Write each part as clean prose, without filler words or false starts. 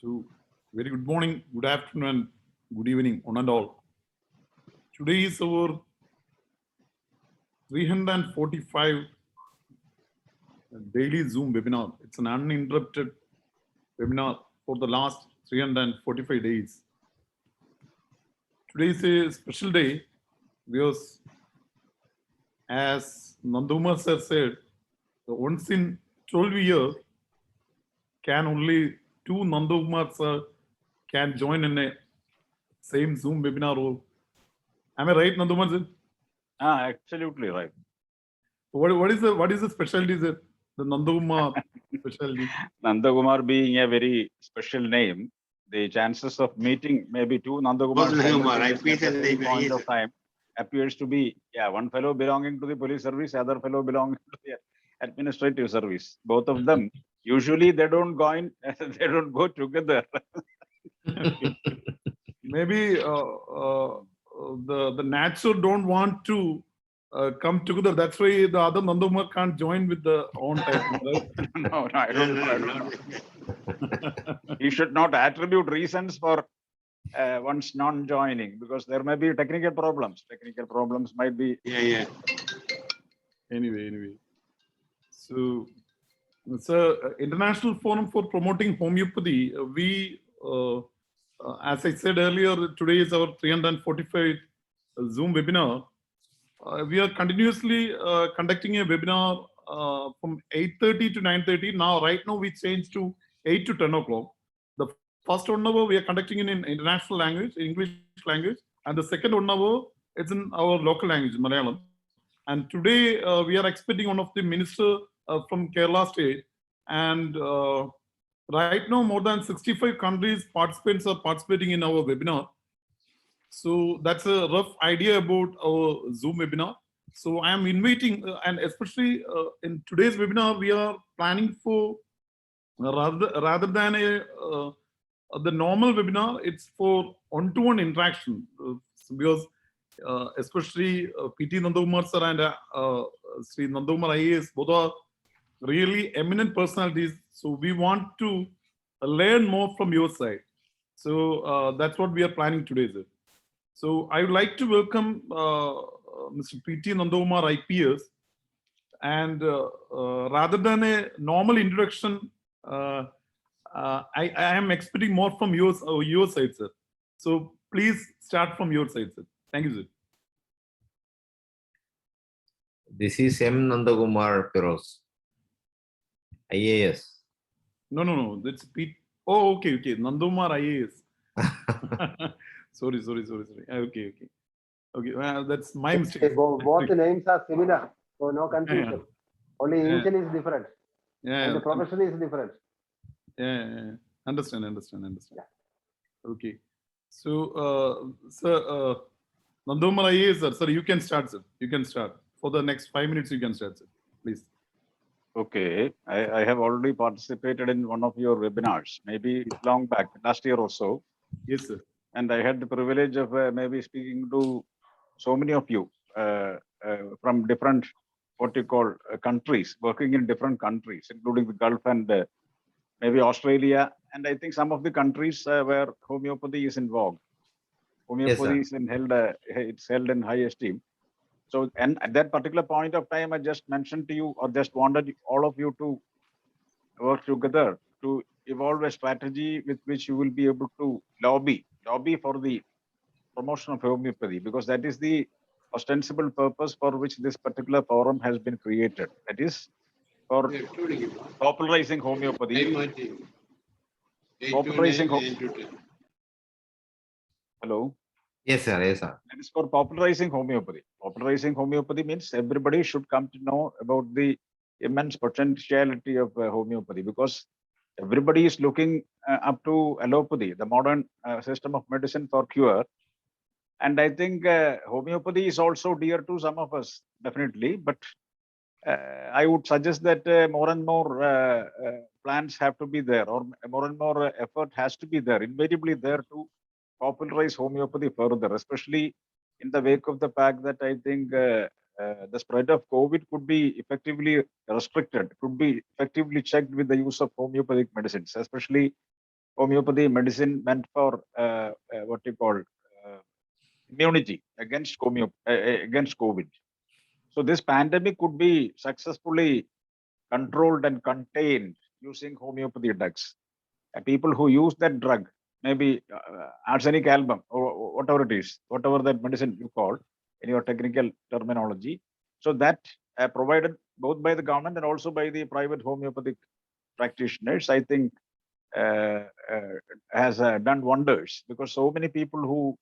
So, very good morning, good afternoon, and good evening, one and all. Today is our 345 daily Zoom webinar. It's an uninterrupted webinar for the last 345 days. Today is a special day because, as Nanda Kumar sir said, once in 12 years, can only two Nanda Kumar sir can join in a same Zoom webinar. Am I right, Nanda Kumar sir? Absolutely right. What is the specialty, sir? The Nanda Kumar specialty. Nanda Kumar being a very special name, the chances of meeting maybe two Nanda Kumar point of time appears to be one fellow belonging to the police service, other fellow belonging to the administrative service. Both of them usually they don't go together. Maybe the natural don't want to come together. That's why the other Nanda Kumar can't join with the own title, right? No, I don't know. He should not attribute reasons for one's non-joining because there may be technical problems. Technical problems might be. Anyway. So, International Forum for Promoting Homeopathy. We, as I said earlier, today is our 345 Zoom webinar. We are continuously conducting a webinar from 8:30 to 9:30. Right now, we changed to 8 to 10 o'clock. The first 1 hour we are conducting in international language, English language, and the second 1 hour it's in our local language, Malayalam. And today we are expecting one of the minister from Kerala state, and right now more than 65 countries participants are participating in our webinar. So that's a rough idea about our Zoom webinar. So I am inviting, and especially in today's webinar, we are planning for rather than the normal webinar, it's for one-to-one interaction because especially PT Nanda Kumar sir and Sri Nanda Kumar Ias, both are really eminent personalities. So we want to learn more from your side. So that's what we are planning today, sir. So I would like to welcome Mr. PT Nanda Kumar Ips, and rather than a normal introduction, I am expecting more from your side, sir. So please start from your side, sir. Thank you, sir. This is M. Nanda Kumar Ips, IAS. No. That's P. Oh, okay. Nanda Kumar Ias. Sorry. Okay. That's my mistake. Both the names are similar, so no confusion. Yeah. Only initial is different. Yeah. And the profession is different. Yeah. Understand. Yeah. Okay. So, sir, Nanda Kumar Ias, sir, you can start, sir. You can start. For the next 5 minutes, you can start, sir. Please. Okay, I have already participated in one of your webinars, maybe long back, last year or so. Yes, sir. And I had the privilege of maybe speaking to so many of you from different, what you call countries, working in different countries, including the Gulf and maybe Australia. And I think some of the countries where homeopathy is involved. Homeopathy Yes, is it's held in high esteem. So, and at that particular point of time, I just mentioned to you, or just wanted all of you to work together to evolve a strategy with which you will be able to lobby for the promotion of homeopathy, because that is the ostensible purpose for which this particular forum has been created. That is for popularizing homeopathy. Hello. Yes, sir. That is for popularizing homeopathy. Popularizing homeopathy means everybody should come to know about the immense potentiality of homeopathy, because everybody is looking up to allopathy, the modern system of medicine for cure. And I think homeopathy is also dear to some of us, definitely. But I would suggest that more and more plans have to be there, or more and more effort has to be there, invariably there, to popularize homeopathy further, especially in the wake of the fact that I think the spread of COVID could be effectively restricted, could be effectively checked with the use of homeopathic medicines, especially homeopathy medicine meant for what you call immunity against against COVID. So this pandemic could be successfully controlled and contained using homeopathy drugs. People who use that drug, maybe arsenic album or whatever it is, whatever that medicine you call in your technical terminology. So that provided both by the government and also by the private homeopathic practitioners, I think has done wonders, because so many people who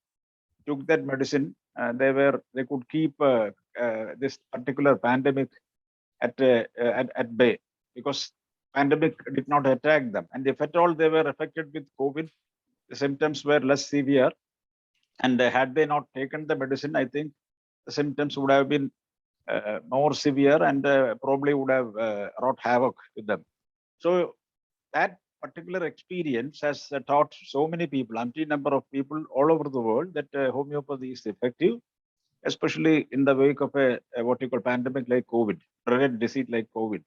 took that medicine, they could keep this particular pandemic at bay, because pandemic did not attack them. And if at all they were affected with COVID, the symptoms were less severe. And had they not taken the medicine, I think the symptoms would have been more severe and probably would have wrought havoc with them. So that particular experience has taught so many people, umpteen number of people all over the world, that homeopathy is effective, especially in the wake of a what you call pandemic like COVID, dreaded disease like COVID.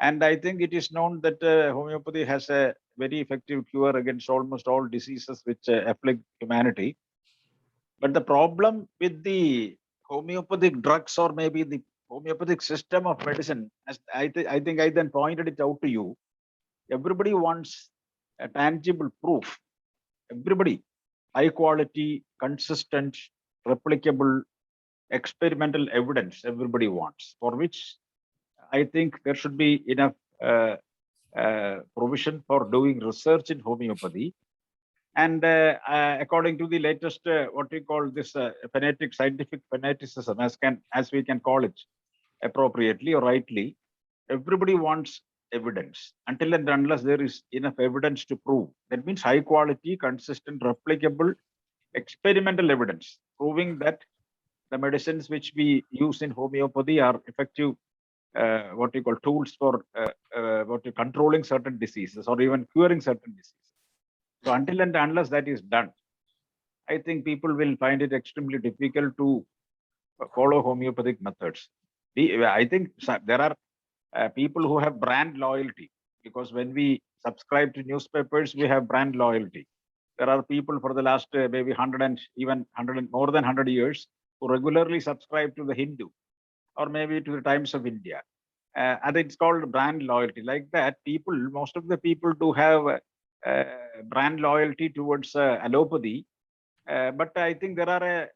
And I think it is known that homeopathy has a very effective cure against almost all diseases which afflict humanity. But the problem with the homeopathic drugs, or maybe the homeopathic system of medicine, as I think I then pointed it out to you, everybody wants a tangible proof. Everybody, high quality, consistent, replicable, experimental evidence, everybody wants, for which I think there should be enough provision for doing research in homeopathy. And according to the latest, what we call this scientific fanaticism, as we can call it appropriately or rightly, everybody wants evidence. Until and unless there is enough evidence to prove, that means high quality, consistent, replicable, experimental evidence proving that the medicines which we use in homeopathy are effective, what we call tools for controlling certain diseases or even curing certain diseases. So until and unless that is done, I think people will find it extremely difficult to follow homeopathic methods. I think there are people who have brand loyalty, because when we subscribe to newspapers, we have brand loyalty. There are people for the last maybe 100 and even 100 more than 100 years who regularly subscribe to the Hindu or maybe to the Times of India. And it's called brand loyalty. Like that, most of the people do have brand loyalty towards allopathy. But I think there are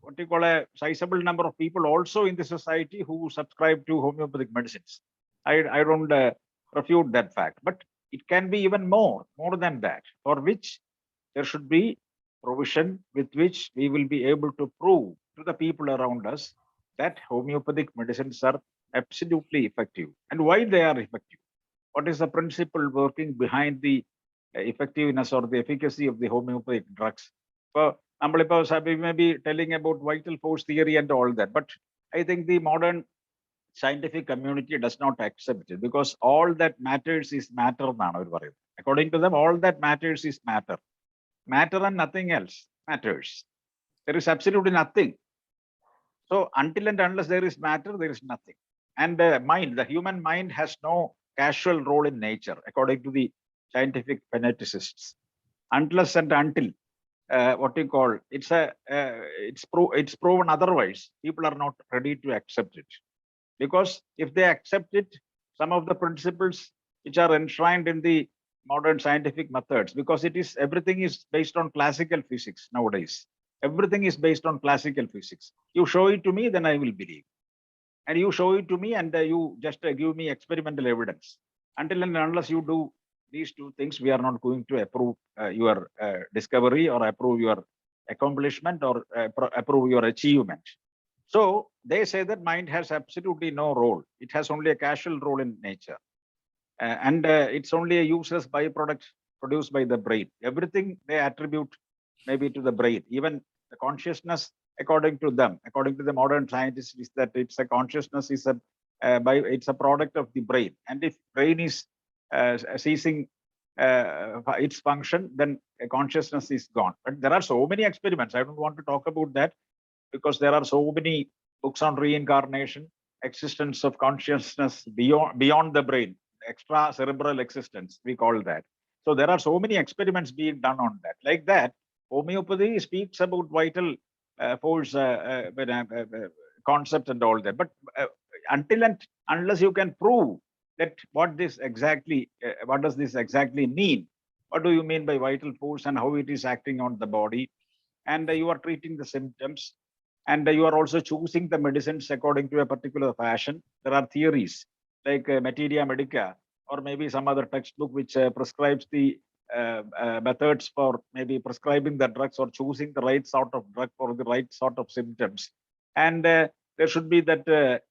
what you call a sizable number of people also in the society who subscribe to homeopathic medicines. I don't refute that fact, but it can be even more than that, for which there should be provision with which we will be able to prove to the people around us that homeopathic medicines are absolutely effective, and why they are effective. What is the principle working behind the effectiveness or the efficacy of the homeopathic drugs? So, we may be telling about vital force theory and all that, but I think the modern scientific community does not accept it, because all that matters is matter. According to them, all that matters is matter. Matter and nothing else matters. There is absolutely nothing. So until and unless there is matter, there is nothing. And the human mind has no casual role in nature, according to the scientific fanaticists. Unless and until what you call it's proven otherwise, people are not ready to accept it. Because if they accept it, some of the principles which are enshrined in the modern scientific methods, because everything is based on classical physics nowadays. Everything is based on classical physics. You show it to me, then I will believe. And you show it to me and you just give me experimental evidence. Until and unless you do these two things, we are not going to approve your discovery or approve your accomplishment or approve your achievement. So they say that mind has absolutely no role. It has only a casual role in nature. And it's only a useless byproduct produced by the brain. Everything they attribute maybe to the brain. Even the consciousness, according to them, according to the modern scientists, is that it's a consciousness is it's a product of the brain. And if brain is ceasing its function, then a consciousness is gone. But there are so many experiments. I don't want to talk about that, because there are so many books on reincarnation, existence of consciousness beyond the brain, extra cerebral existence, we call that. So there are so many experiments being done on that. Like that, homeopathy speaks about vital force concept and all that. But until and unless you can prove that what does this exactly mean? What do you mean by vital force and how it is acting on the body? And you are treating the symptoms, and you are also choosing the medicines according to a particular fashion. There are theories like Materia Medica, or maybe some other textbook which prescribes the methods for maybe prescribing the drugs or choosing the right sort of drug for the right sort of symptoms. And there should be that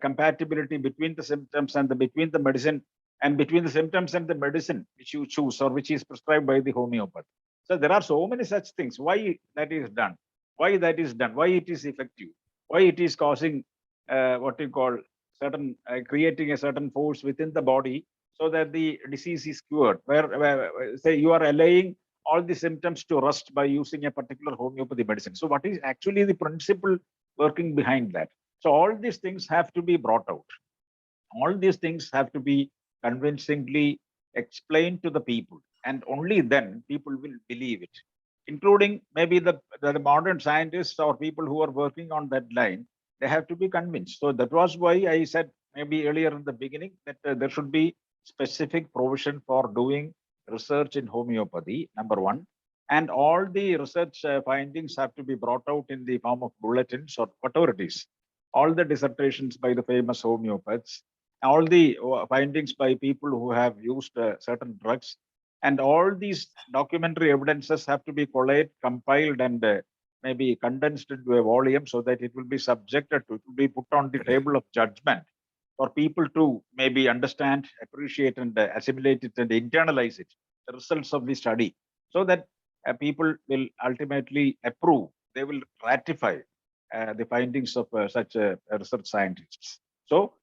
compatibility between the symptoms and between the medicine, and between the symptoms and the medicine which you choose or which is prescribed by the homeopath. So there are so many such things. Why that is done? Why that is done? Why it is effective? Why it is causing what you call certain creating a certain force within the body so that the disease is cured. Where say you are allaying all the symptoms to rest by using a particular homeopathy medicine. So what is actually the principle working behind that? So all these things have to be brought out. All these things have to be convincingly explained to the people, and only then people will believe it, including maybe the modern scientists or people who are working on that line. They have to be convinced. So that was why I said maybe earlier in the beginning that there should be specific provision for doing research in homeopathy, number one. And all the research findings have to be brought out in the form of bulletins or whatever it is. All the dissertations by the famous homeopaths, all the findings by people who have used certain drugs, and all these documentary evidences have to be collated, compiled, and maybe condensed into a volume so that it will be subjected to, it will be put on the table of judgment for people to maybe understand, appreciate, and assimilate it and internalize it, the results of the study, so that people will ultimately approve, they will ratify the findings of such research scientists. So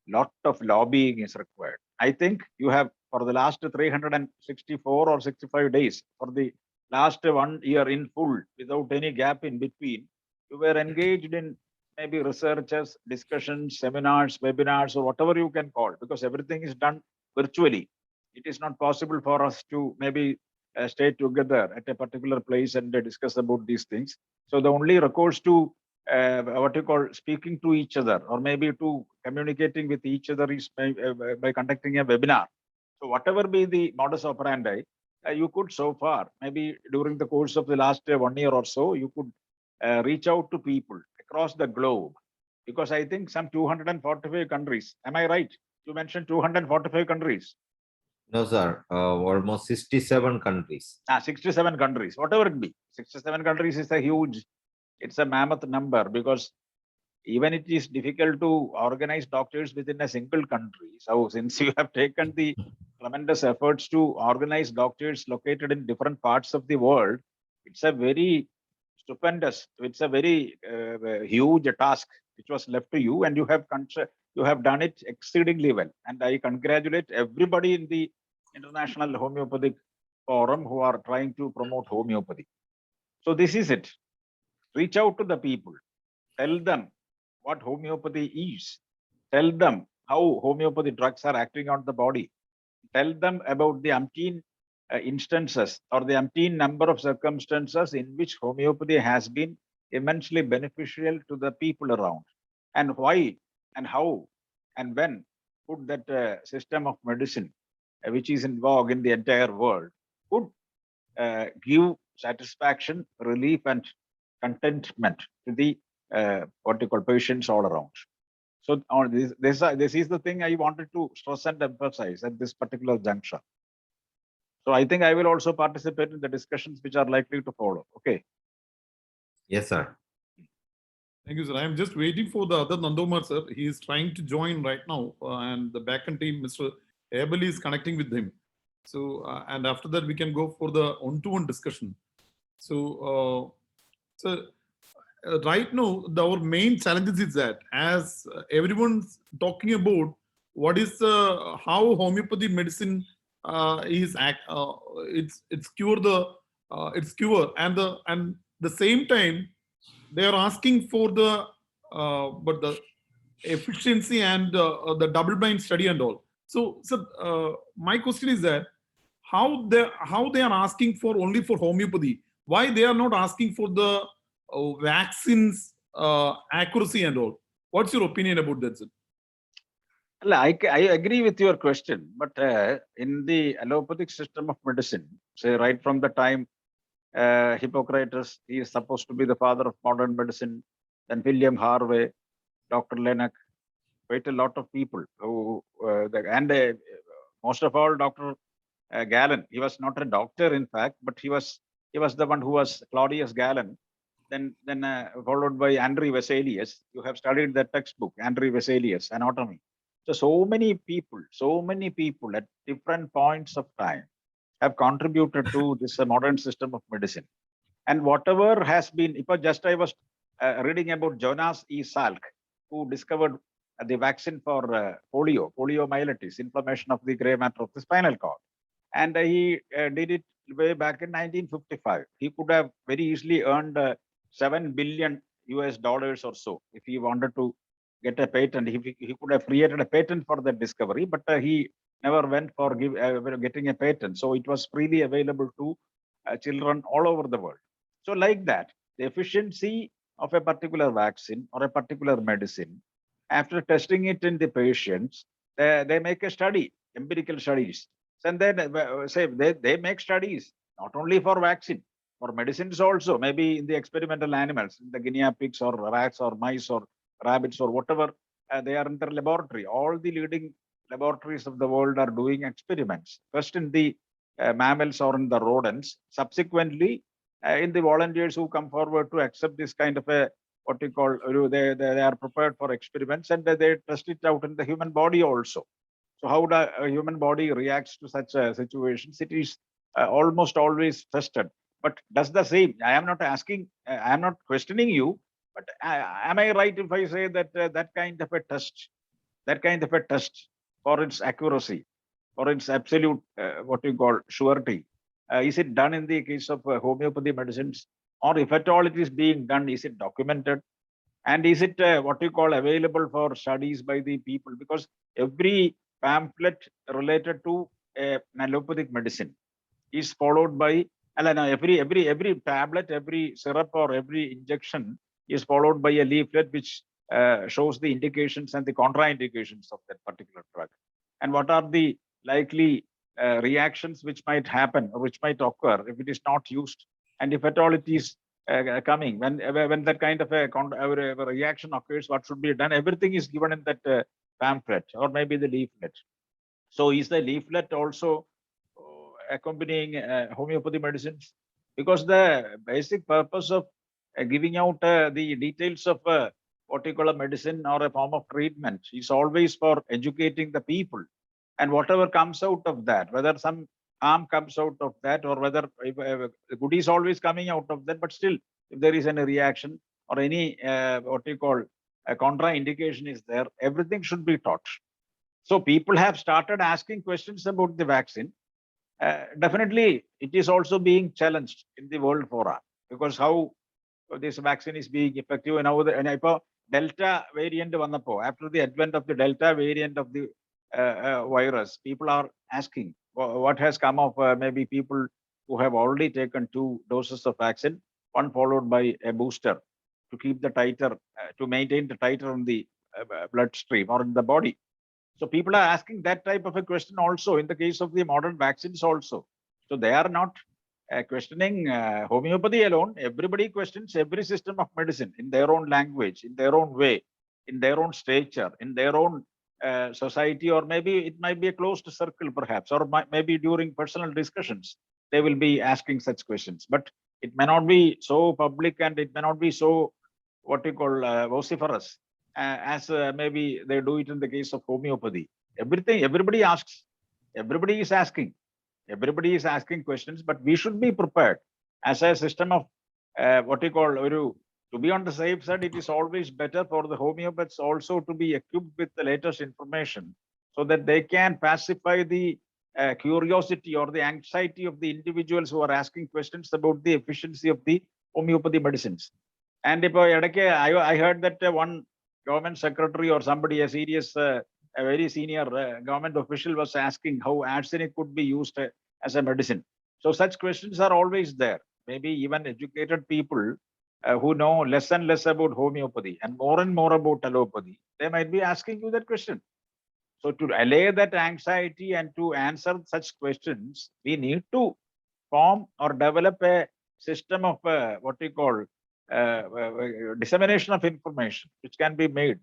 lot of lobbying is required. I think you have, for the last 364 or 65 days, for the last 1 year in full, without any gap in between, you were engaged in maybe researches, discussions, seminars, webinars, or whatever you can call, because everything is done virtually. It is not possible for us to maybe stay together at a particular place and discuss about these things. So the only recourse to what you call speaking to each other, or maybe to communicating with each other, is by conducting a webinar. So whatever be the modus operandi, you could so far, maybe during the course of the last 1 year or so, you could reach out to people across the globe, because I think some 245 countries. Am I right? You mentioned 245 countries. No, sir. Almost 67 countries. 67 countries, whatever it be. 67 countries is a huge, it's a mammoth number, because even it is difficult to organize doctors within a single country. So since you have taken the tremendous efforts to organize doctors located in different parts of the world, it's a very stupendous, it's a very huge task which was left to you, and you have done it exceedingly well. And I congratulate everybody in the International Homeopathic Forum who are trying to promote homeopathy. So this is it. Reach out to the people, tell them what homeopathy is, tell them how homeopathy drugs are acting on the body, tell them about the umpteen instances or the umpteen number of circumstances in which homeopathy has been immensely beneficial to the people around, and why and how and when could that system of medicine which is in vogue in the entire world could give satisfaction, relief, and contentment to the what you call patients all around. So this is the thing I wanted to stress and emphasize at this particular juncture. So I think I will also participate in the discussions which are likely to follow. Okay. Yes, sir. Thank you, sir. I'm just waiting for the other Nanda Kumar, sir. He is trying to join right now, and the backend team, Mr. Abel, is connecting with him. So, and after that, we can go for the one-to-one discussion. So, right now, our main challenges is that as everyone's talking about what is how homeopathy medicine is it's cure and the same time they are asking for the but the efficiency and the double blind study and all. So my question is that how they are asking for only for homeopathy. Why they are not asking for the vaccines accuracy and all? What's your opinion about that, sir? I agree with your question, but in the allopathic system of medicine, say right from the time Hippocrates, he is supposed to be the father of modern medicine, then William Harvey, Dr. Lennox, quite a lot of people who, most of all, Dr. Galen. He was not a doctor, in fact, but he was the one who was Claudius Galen. Then followed by Andrew Vesalius. You have studied that textbook, Andrew Vesalius, Anatomy. So many people at different points of time have contributed to this modern system of medicine. And whatever has been, I was reading about Jonas E. Salk, who discovered the vaccine for poliomyelitis, inflammation of the gray matter of the spinal cord. And he did it way back in 1955. He could have very easily earned $7 billion or so if he wanted to get a patent. He could have created a patent for the discovery, but he never went for getting a patent. So it was freely available to children all over the world. So like that, the efficiency of a particular vaccine or a particular medicine, after testing it in the patients, they make a study, empirical studies. And then say they make studies not only for vaccine, for medicines also, maybe in the experimental animals, in the guinea pigs or rats or mice or rabbits or whatever, they are in the laboratory. All the leading laboratories of the world are doing experiments, first in the mammals or in the rodents, subsequently in the volunteers who come forward to accept this kind of a, what you call, they are prepared for experiments, and they test it out in the human body also. So how the human body reacts to such situations, it is almost always tested. But does the same, I am not asking, I am not questioning you, but am I right if I say that that kind of a test for its accuracy, for its absolute, what you call, surety, is it done in the case of homeopathy medicines? Or if at all it is being done, is it documented? And is it what you call available for studies by the people? Because every pamphlet related to an allopathic medicine is followed by every tablet, every syrup or every injection is followed by a leaflet which shows the indications and the contraindications of that particular drug, and what are the likely reactions which might happen or which might occur if it is not used, and if at all it is coming, when that kind of a reaction occurs, what should be done. Everything is given in that pamphlet or maybe the leaflet. So is the leaflet also accompanying homeopathy medicines? Because the basic purpose of giving out the details of what you call a medicine or a form of treatment is always for educating the people. And whatever comes out of that, whether some harm comes out of that or whether the good is always coming out of that, but still if there is any reaction or any what you call a contraindication is there, everything should be taught. So people have started asking questions about the vaccine. Definitely it is also being challenged in the world fora, because how this vaccine is being effective. Now the Delta variant vannappo, after the advent of the Delta variant of the virus, people are asking what has come of maybe people who have already taken 2 doses of vaccine, one followed by a booster to keep the titer, to maintain the titer in the bloodstream or in the body. So people are asking that type of a question also in the case of the modern vaccines also. So they are not questioning homeopathy alone. Everybody questions every system of medicine in their own language, in their own way, in their own stature, in their own society, or maybe it might be a closed circle perhaps, or maybe during personal discussions, they will be asking such questions. But it may not be so public and it may not be so, what you call, vociferous as maybe they do it in the case of homeopathy. Everybody asks, everybody is asking questions, but we should be prepared as a system of what you call, to be on the safe side. It is always better for the homeopaths also to be equipped with the latest information so that they can pacify the curiosity or the anxiety of the individuals who are asking questions about the efficiency of the homeopathy medicines. And if I heard that one government secretary or somebody, a serious, a very senior government official was asking how arsenic could be used as a medicine? So such questions are always there. Maybe even educated people who know less and less about homeopathy and more about allopathy, they might be asking you that question. So to allay that anxiety and to answer such questions, we need to form or develop a system of what we call dissemination of information, which can be made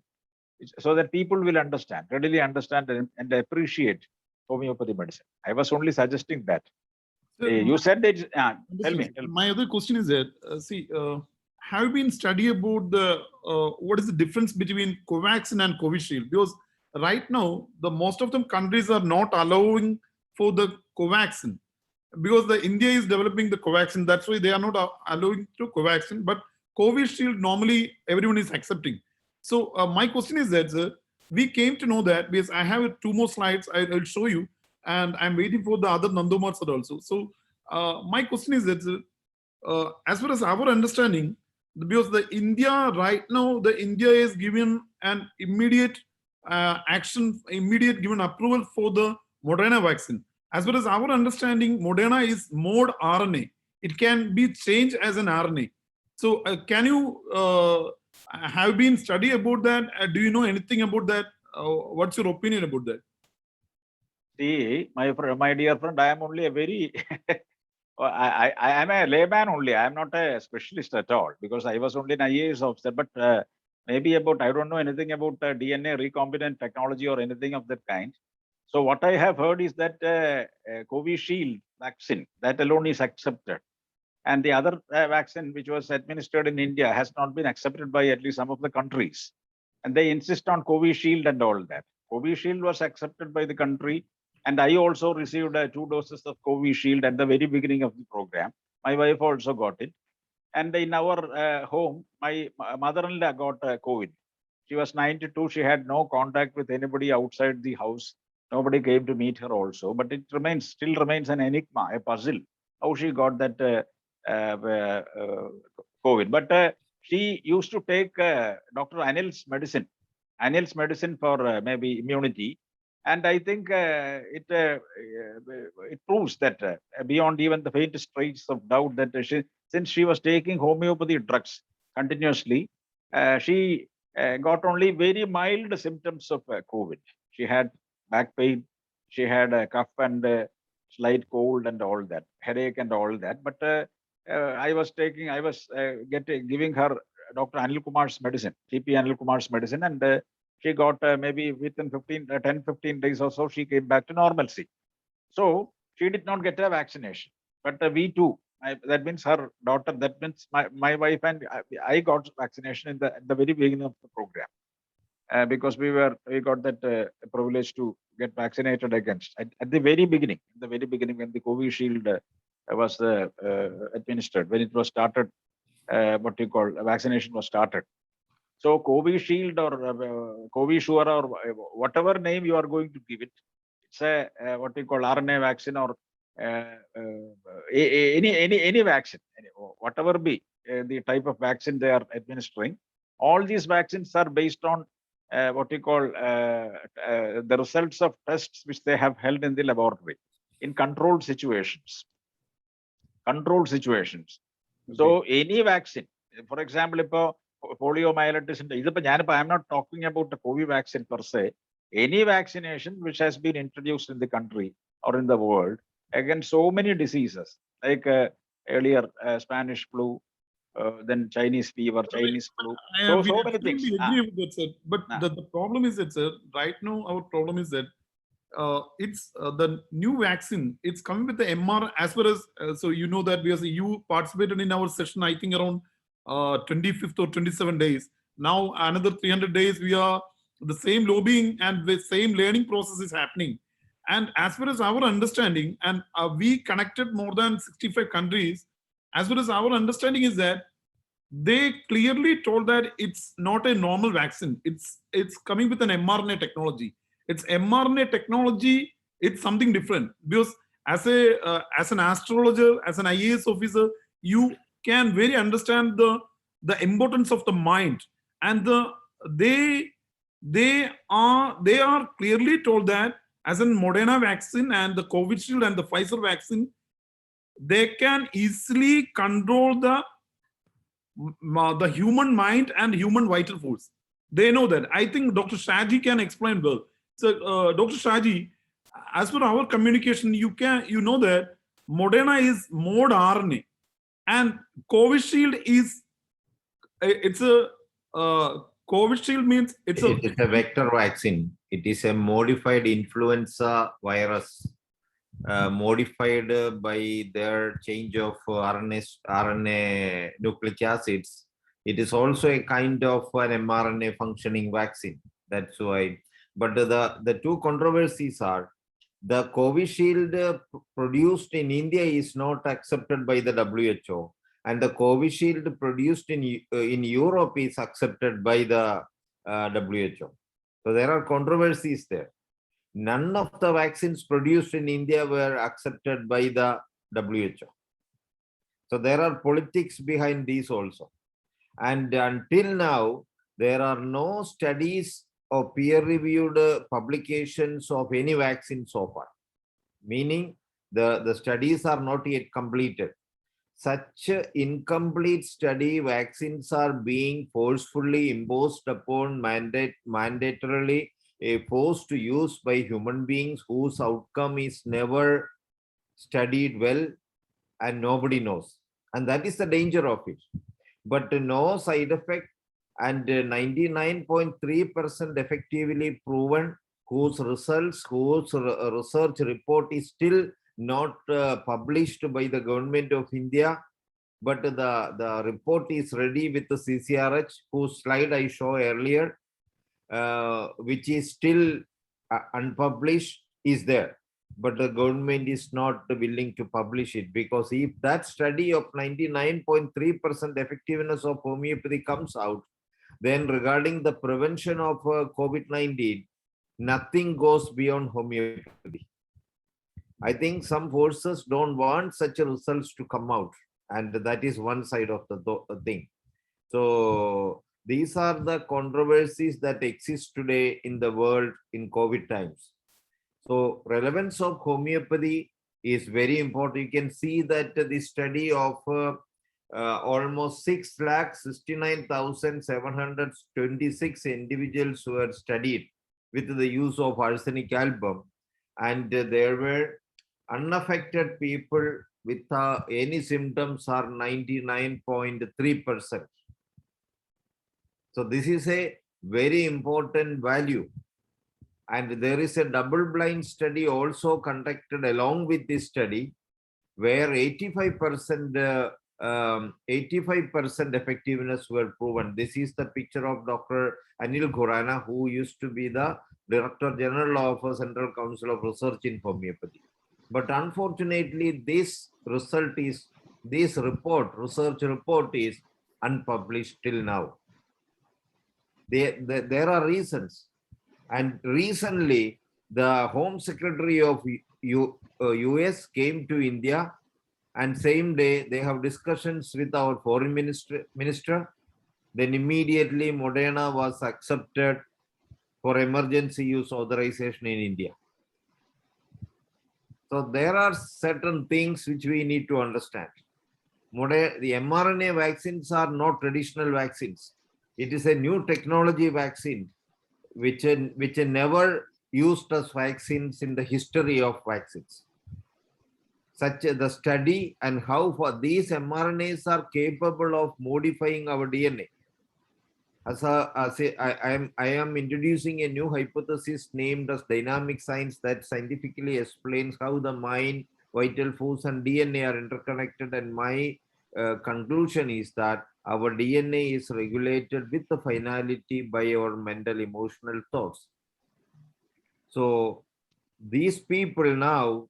so that people will understand, readily understand and appreciate homeopathy medicine. I was only suggesting that. Sir, You said it. Tell me. understood. Tell me. My other question is that, have you been study about the what is the difference between Covaxin and Covishield? Because right now, the most of them countries are not allowing for the Covaxin because the India is developing the Covaxin. That's why they are not allowing to Covaxin. But Covishield normally everyone is accepting. So my question is that, sir, we came to know that because I have 2 more slides I'll show you, and I'm waiting for the other Nanda Kumar sir also. So my question is that, as far as our understanding, because the India right now, the India is given an immediate action, immediate given approval for the Moderna vaccine. As far as our understanding, Moderna is mod RNA. It can be changed as an RNA. So can you have been study about that? Do you know anything about that? What's your opinion about that? See, my dear friend, I am only a very I am a layman only. I am not a specialist at all because I was only an IAS officer. But maybe about, I don't know anything about DNA recombinant technology or anything of that kind. So what I have heard is that Covishield vaccine, that alone is accepted. And the other vaccine which was administered in India has not been accepted by at least some of the countries. And they insist on Covishield and all that. Covishield was accepted by the country. And I also received 2 doses of Covishield at the very beginning of the program. My wife also got it. And in our home, my mother-in-law got COVID. She was 92. She had no contact with anybody outside the house. Nobody came to meet her also. But it still remains an enigma, a puzzle, how she got that COVID. But she used to take Dr. Anil's medicine for maybe immunity. And I think it proves that beyond even the faintest trace of doubt that since she was taking homeopathy drugs continuously, she got only very mild symptoms of COVID. She had back pain, she had a cough and slight cold and all that, headache and all that. But I was giving her Dr. Anil Kumar's medicine, TP Anil Kumar's medicine, and she got maybe within 10-15 days or so, she came back to normalcy. So she did not get a vaccination. But we too, that means her daughter, that means my wife and I got vaccination at the very beginning of the program. Because we got that privilege to get vaccinated against at the very beginning, when the Covishield was administered, when it was started, vaccination was started. So Covishield or Covisure or whatever name you are going to give it, it's a RNA vaccine or any vaccine, whatever be the type of vaccine they are administering. All these vaccines are based on the results of tests which they have held in the laboratory in controlled situations. Okay. So any vaccine, for example, poliomyelitis, I am not talking about the COVID vaccine per se. Any vaccination which has been introduced in the country or in the world against so many diseases, like earlier Spanish flu, then Chinese fever, Chinese flu. So many things. Agree with that, sir. But the problem is that, sir, right now our problem is that it's the new vaccine. It's coming with the MR as well as so you know that because you participated in our session, I think around 25th or 27 days. Now another 300 days we are the same lobbying and the same learning process is happening. And as far as our understanding, and we connected more than 65 countries, as far as our understanding is that they clearly told that it's not a normal vaccine. It's coming with an mRNA technology. It's mRNA technology. It's something different because as an astrologer, as an IAS officer, you can very understand the importance of the mind, and they are clearly told that as in Moderna vaccine and the Covishield and the Pfizer vaccine, they can easily control the human mind and human vital force. They know that. I think Dr. Shaji can explain well. So, Dr. Shaji, as per our communication, you know that Moderna is mod RNA, and Covishield is it's a Covishield means it's a It is a vector vaccine. It is a modified influenza virus, modified by their change of RNA nucleic acids. It is also a kind of an mRNA functioning vaccine. That's why. But the two controversies are the Covishield produced in India is not accepted by the WHO, and the Covishield produced in Europe is accepted by the WHO. So there are controversies there. None of the vaccines produced in India were accepted by the WHO. So there are politics behind these also. And until now, there are no studies or peer-reviewed publications of any vaccine so far, meaning the studies are not yet completed. Such incomplete study vaccines are being forcefully imposed upon mandatorily forced to use by human beings whose outcome is never studied well and nobody knows. And that is the danger of it. But no side effect and 99.3% effectively proven, whose research report is still not published by the government of India, but the report is ready with the CCRH, whose slide I showed earlier, which is still unpublished, is there. But the government is not willing to publish it, because if that study of 99.3% effectiveness of homeopathy comes out, then regarding the prevention of COVID-19, nothing goes beyond homeopathy. I think some forces don't want such results to come out, and that is one side of the thing. So these are the controversies that exist today in the world in COVID times. So relevance of homeopathy is very important. You can see that the study of almost 6,69,726 individuals were studied with the use of arsenic album, and there were unaffected people with any symptoms are 99.3%. So this is a very important value. And there is a double-blind study also conducted along with this study, where 85% effectiveness were proven. This is the picture of Dr. Anil Khurana, who used to be the Director General of Central Council of Research in Homeopathy. But unfortunately, this research report is unpublished till now. There are reasons. And recently, the Home Secretary of US came to India, and same day they have discussions with our Foreign Minister. Then immediately Moderna was accepted for emergency use authorization in India. So there are certain things which we need to understand. The mRNA vaccines are not traditional vaccines. It is a new technology vaccine which never used as vaccines in the history of vaccines. Such the study and how for these mRNAs are capable of modifying our DNA. I am introducing a new hypothesis named as dynamic science that scientifically explains how the mind, vital force, and DNA are interconnected. And my conclusion is that our DNA is regulated with the finality by our mental, emotional thoughts. So these people now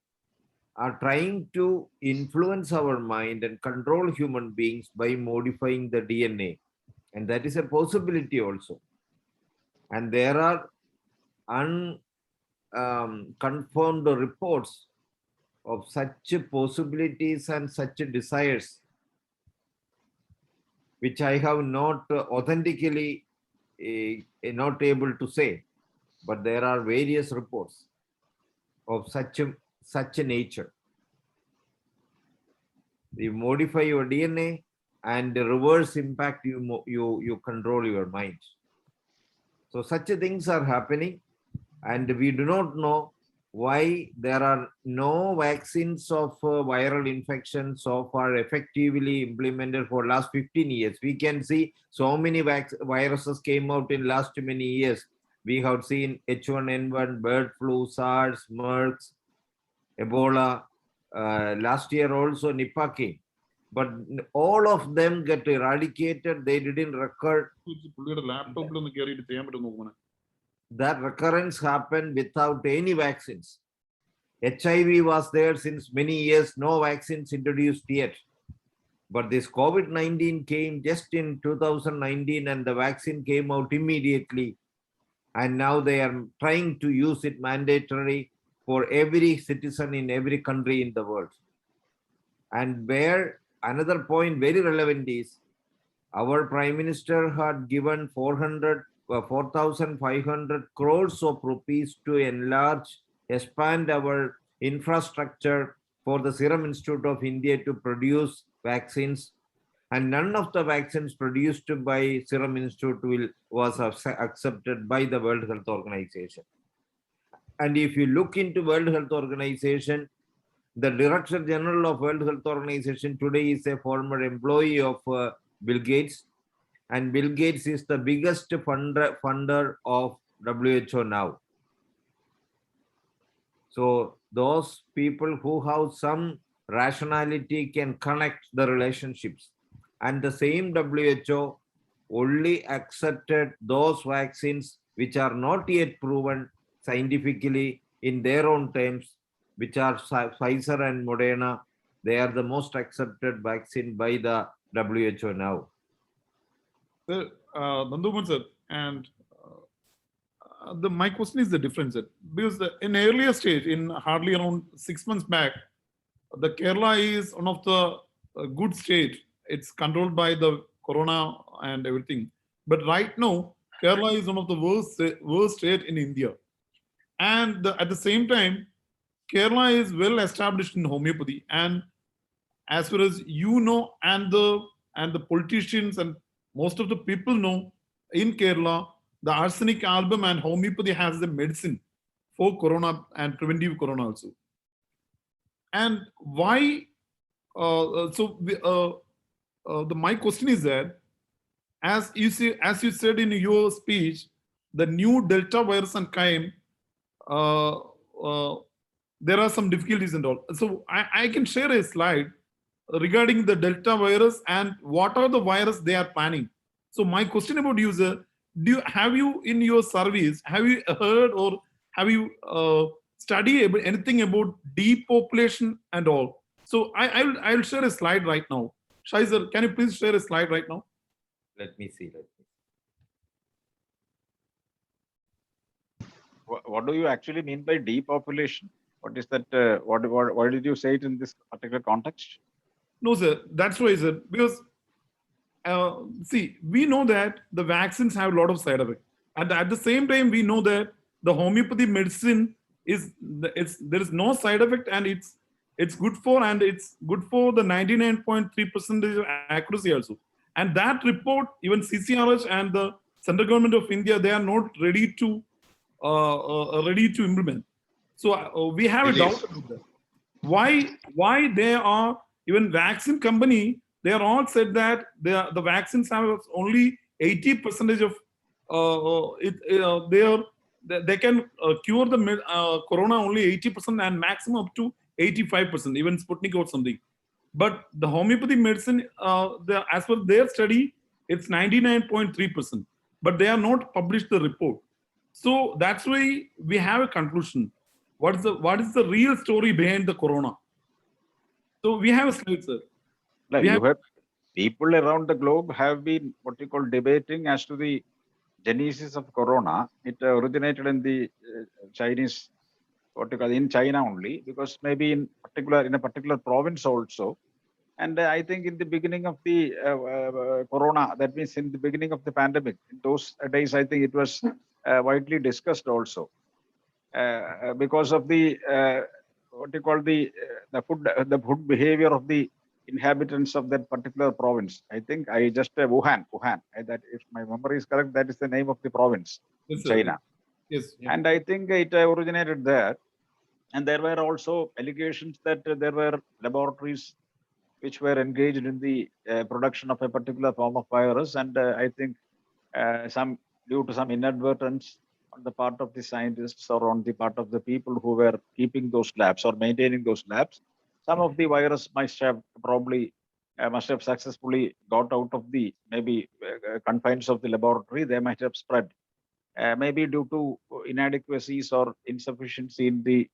are trying to influence our mind and control human beings by modifying the DNA. And that is a possibility also. And there are unconfirmed reports of such possibilities and such desires, which I have not authentically not able to say, but there are various reports. of such a nature. You modify your DNA and the reverse impact, you control your mind. So such things are happening, and we do not know why there are no vaccines of viral infection so far effectively implemented for last 15 years. We can see so many viruses came out in last many years. We have seen H1N1, bird flu, SARS, MERS, Ebola. Last year also Nipah came. But all of them get eradicated. They didn't recur. That recurrence happened without any vaccines. HIV was there since many years, no vaccines introduced yet. But this COVID-19 came just in 2019 and the vaccine came out immediately. And now they are trying to use it mandatory for every citizen in every country in the world. And where another point very relevant is, our Prime Minister had given 4,500 crores of rupees to expand our infrastructure for the Serum Institute of India to produce vaccines. And none of the vaccines produced by Serum Institute was accepted by the World Health Organization. And if you look into World Health Organization, the Director General of World Health Organization today is a former employee of Bill Gates. And Bill Gates is the biggest funder of WHO now. So those people who have some rationality can connect the relationships. And the same WHO only accepted those vaccines which are not yet proven scientifically in their own terms, which are Pfizer and Moderna. They are the most accepted vaccine by the WHO now. Sir, Nanda Kumar sir, and my question is the difference, sir. Because in earlier stage, in hardly around 6 months back, the Kerala is one of the good state. It's controlled by the corona and everything. But right now, Kerala is one of the worst state in India. And at the same time, Kerala is well established in homeopathy. And as far as you know, and the politicians and most of the people know, in Kerala, the arsenic album and homeopathy has the medicine for corona and preventive corona also. And why? My question is that, as you said in your speech, the new Delta virus and came. There are some difficulties and all. So I can share a slide regarding the Delta virus and what are the virus they are planning. So my question about you, sir, have you in your service, have you heard or have you studied anything about depopulation and all? So I'll share a slide right now. Shai sir, can you please share a slide right now? Let me see. What do you actually mean by depopulation? What is that? Why did you say it in this particular context? No, sir. That's why, sir. Because see, we know that the vaccines have a lot of side effects, and at the same time, we know that the homeopathy medicine there is no side effect, and it's good for the 99.3% accuracy also. And that report, even CCRH and the Central Government of India, they are not ready to implement. So we have a doubt about that. Why they are, even vaccine company, they are all said that the vaccines have only 80% of they can cure the corona only 80% and maximum up to 85%, even Sputnik or something. But the homeopathy medicine, as per their study, it's 99.3%. But they are not published the report. So that's why we have a conclusion. What is the real story behind the corona? So we have a slide, sir. You have people around the globe have been what you call debating as to the genesis of corona. It originated in the Chinese, in China only, because maybe in a particular province also. And I think in the beginning of the corona, that means in the beginning of the pandemic, in those days, I think it was widely discussed also. because of the what you call the food behavior of the inhabitants of that particular province. I think I just Wuhan. That if my memory is correct, that is the name of the province in Yes, sir. China. Yes. Yeah. And I think it originated there. And there were also allegations that there were laboratories which were engaged in the production of a particular form of virus. And I think due to some inadvertence on the part of the scientists or on the part of the people who were keeping those labs or maintaining those labs, some of the virus must have successfully got out of the maybe confines of the laboratory. They might have spread, maybe due to inadequacies or insufficiency in the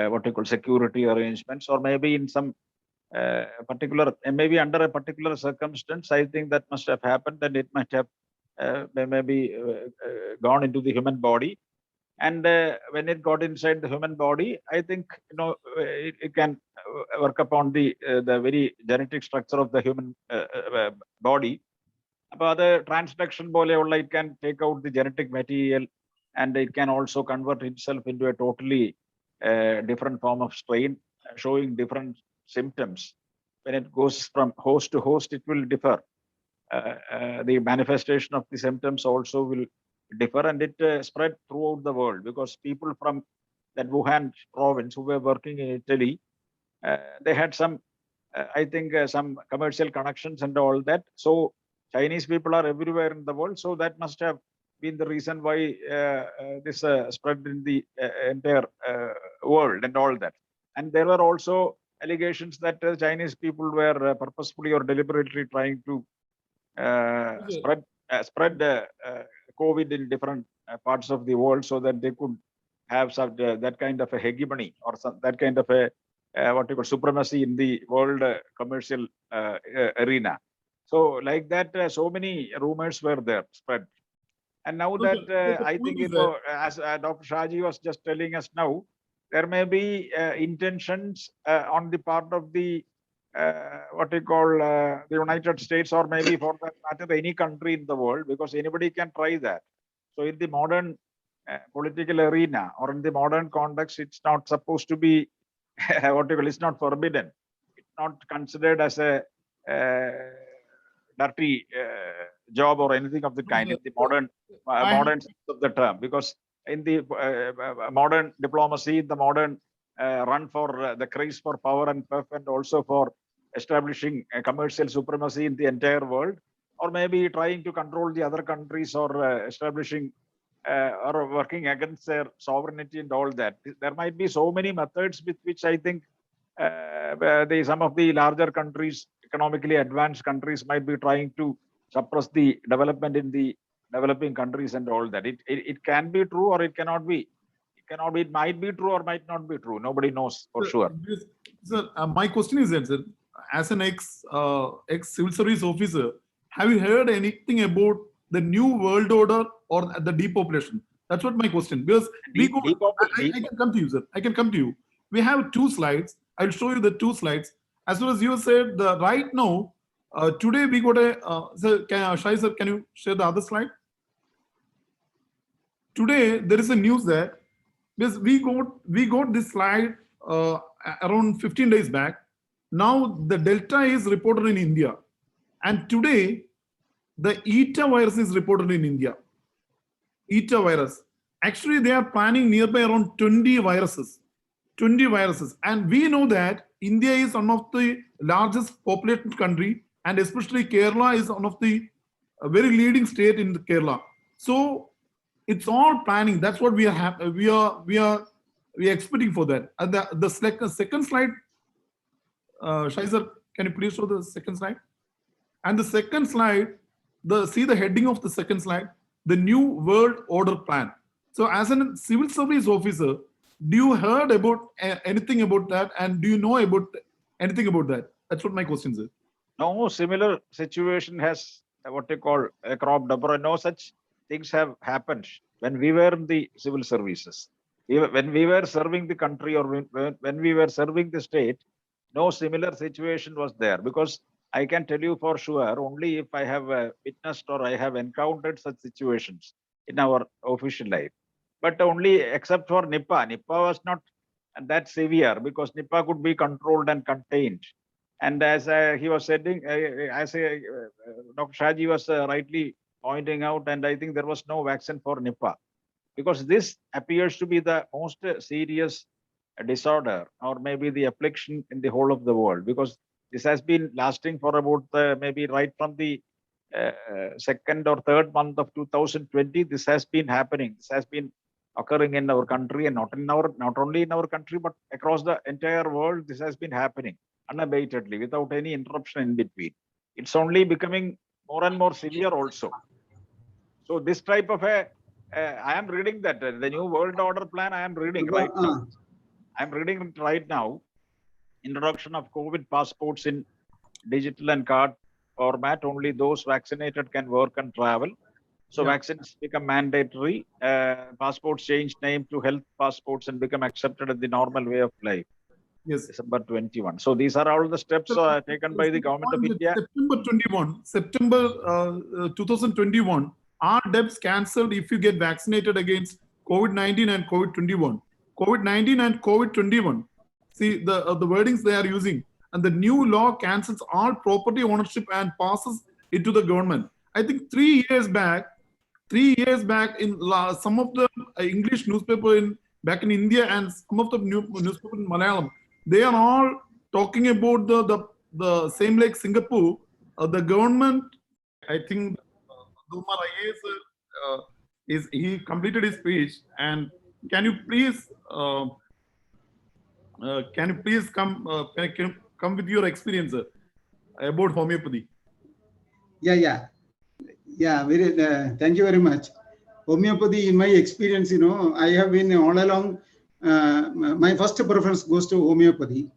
what you call security arrangements, or maybe in some particular, maybe under a particular circumstance. I think that must have happened, and it might have maybe gone into the human body. And when it got inside the human body, I think it can work upon the very genetic structure of the human body. But the transduction poleyola, it can take out the genetic material, and it can also convert itself into a totally different form of strain, showing different symptoms. When it goes from host to host, it will differ. The manifestation of the symptoms also will differ, and it spread throughout the world, because people from that Wuhan province who were working in Italy, they had some, I think, some commercial connections and all that. So Chinese people are everywhere in the world. So that must have been the reason why this spread in the entire world and all that. And there were also allegations that Chinese people were purposefully or deliberately trying to spread COVID in different parts of the world, so that they could have some that kind of a hegemony, or that kind of a what you call supremacy in the world commercial arena. So like that, so many rumors were there spread. And now that I think, as Dr. Shaji was just telling us now, there may be intentions on the part of the what you call the United States, or maybe for that matter any country in the world, because anybody can try that. So in the modern political arena, or in the modern context, it's not supposed to be what you call, it's not forbidden. It's not considered as a dirty job or anything of the kind in the modern sense of the term, because in the modern diplomacy, the modern run for the craze for power and puff, and also for establishing a commercial supremacy in the entire world, or maybe trying to control the other countries, or establishing or working against their sovereignty and all that. There might be so many methods with which I think some of the larger countries, economically advanced countries, might be trying to suppress the development in the developing countries and all that. It can be true, or it cannot be. It might be true or might not be true. Nobody knows for sure. Sir, my question is that, sir, as an ex civil service officer, have you heard anything about the new world order or the depopulation? That's what my question. Because I can come to you, sir. I can come to you. We have 2 slides. I'll show you the 2 slides. As well as you said, right now, today we got a. Sir, Shai sir, can you share the other slide? Today there is a news that, because we got this slide around 15 days back. Now the Delta is reported in India, and today the Eta virus is reported in India. Eta virus. Actually, they are planning nearby around 20 viruses. 20 viruses. And we know that India is one of the largest populated country, and especially Kerala is one of the very leading state in Kerala. So it's all planning. That's what we are expecting for that. And the second slide, Shai sir, can you please show the second slide? And the second slide, see the heading of the second slide, the New World Order Plan. So as a civil service officer, do you heard about anything about that, and do you know about anything about that? That's what my question is. No similar situation has what you call cropped up, or no such things have happened when we were in the civil services. When we were serving the country, or when we were serving the state, no similar situation was there, because I can tell you for sure, only if I have witnessed or I have encountered such situations in our official life. but only except for Nipah. Nipah was not that severe because Nipah could be controlled and contained. And as he was saying, Dr. Shaji was rightly pointing out, and I think there was no vaccine for Nipah, because this appears to be the most serious disorder or maybe the affliction in the whole of the world, because this has been lasting for about maybe right from the second or third month of 2020. This has been happening. This has been occurring in our country, and not only in our country but across the entire world. This has been happening unabatedly without any interruption in between. It's only becoming more and more severe also. So this type of I am reading that the new world order plan. I am reading right now. I'm reading it right now. Introduction of COVID passports in digital and card format. Only those vaccinated can work and travel. So vaccines become mandatory. Passports change name to health passports and become accepted as the normal way of life. Yes. December 21. So these are all the steps taken by the government of India. September 2021, are debts cancelled if you get vaccinated against COVID-19 and COVID-21. COVID-19 and COVID-21. See the wordings they are using. And the new law cancels all property ownership and passes it to the government. I think 3 years back, in some of the English newspaper back in India and some of the newspaper in Malayalam, they are all talking about the same like Singapore. The government, I think, Kumar Ias he completed his speech. And can you please come with your experience about homeopathy? Yeah. Very. Thank you very much. Homeopathy, in my experience, I have been all along. My first preference goes to homeopathy.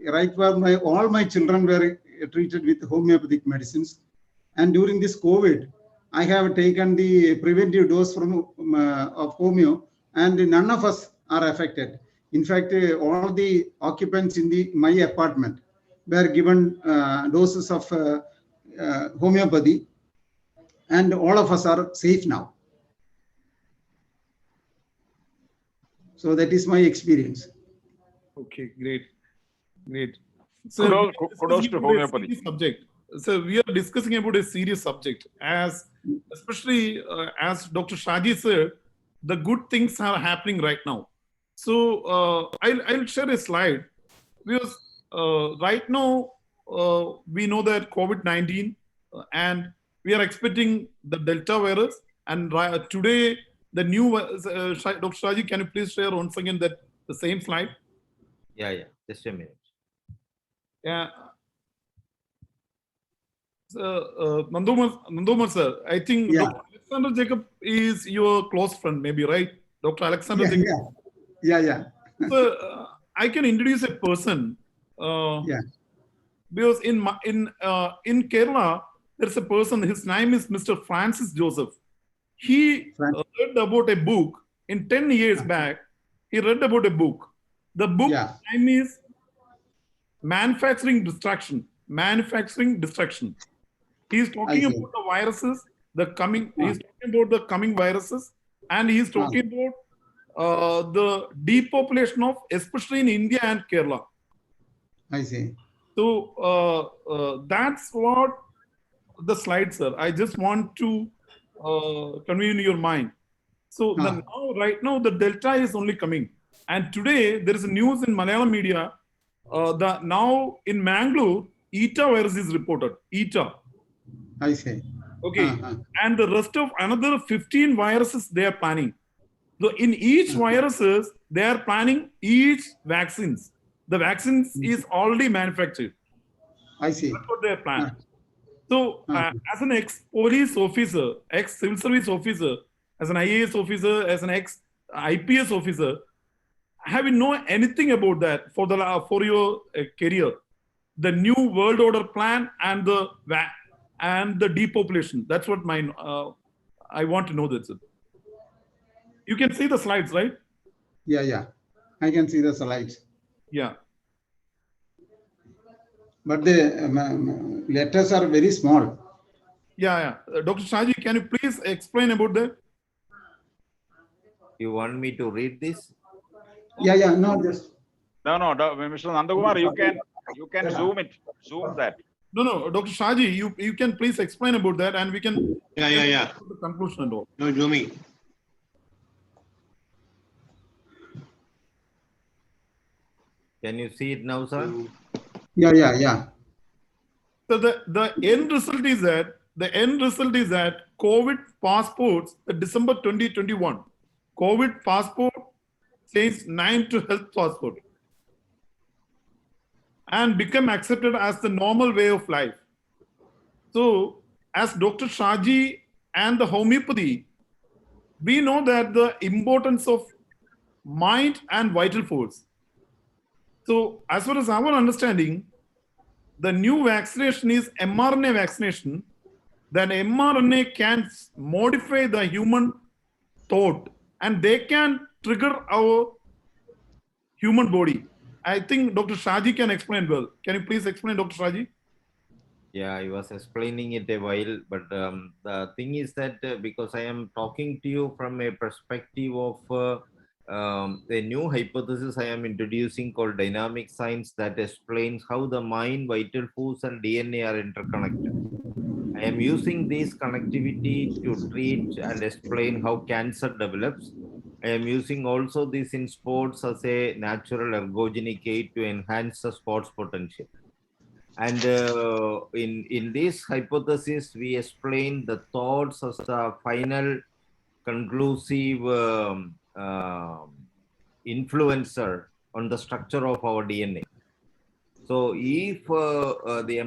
Right, where all my children were treated with homeopathic medicines, and during this COVID, I have taken the preventive dose from of homeo, and none of us are affected. In fact, all the occupants in my apartment were given doses of homeopathy, and all of us are safe now. So that is my experience. Okay, great. So kudos to homeopathy. Subject. So we are discussing about a serious subject, especially as Dr. Shaji said, the good things are happening right now. So I'll share a slide, because right now we know that COVID-19 and we are expecting the Delta virus, and today the new Dr. Shaji, can you please share once again the same slide? Yeah. Just a minute. Yeah. So, Nandumar sir, I think Dr. Alexander Jacob is your close friend, maybe, right? Dr. Alexander Jacob. Yeah. So I can introduce a person. Because in Kerala, there's a person. His name is Mr. Francis Joseph. He read about a book in 10 years back. He read about a book. The book name is Manufacturing Destruction. He's talking about the viruses, he's talking about the coming viruses, and he's talking about the depopulation of, especially in India and Kerala. I see. So that's what the slide, sir. I just want to convey in your mind. So right now the Delta is only coming, and today there is a news in Malayalam media. Now in Mangalore, ETA virus is reported. ETA. I see. Okay, and the rest of another 15 viruses they are planning. So in each viruses they are planning each vaccines. The vaccines is already manufactured. I see. That's what they are planning. So as an ex-police officer, ex-civil service officer, as an IAS officer, as an ex-IPS officer, have you know anything about that for your career? The new world order plan and the depopulation. That's what I want to know that, sir. You can see the slides, right? Yeah. I can see the slides. Yeah. But the letters are very small. Yeah. Dr. Shaji, can you please explain about that? You want me to read this? Yeah, no, just. No, Mr. Nanda Kumar, you can zoom that. No, Dr. Shaji, you can please explain about that, and we can Yeah. the conclusion and all. No, zooming. Can you see it now, sir? Yeah. So the end result is that COVID passports, December 2021, COVID passport changed 9 to health passport and become accepted as the normal way of life. So as Dr. Shaji and the homeopathy, we know that the importance of mind and vital force. So as far as our understanding, the new vaccination is mRNA vaccination. Then mRNA can modify the human thought and they can trigger our human body. I think Dr. Shaji can explain well. Can you please explain, Dr. Shaji? Yeah, I was explaining it a while, but the thing is that because I am talking to you from a perspective of a new hypothesis I am introducing called dynamic science that explains how the mind, vital force, and DNA are interconnected. I am using this connectivity to treat and explain how cancer develops. I am using also this in sports as a natural ergogenic aid to enhance the sports potential. And in this hypothesis, we explain the thoughts as the final conclusive influencer on the structure of our DNA. So if the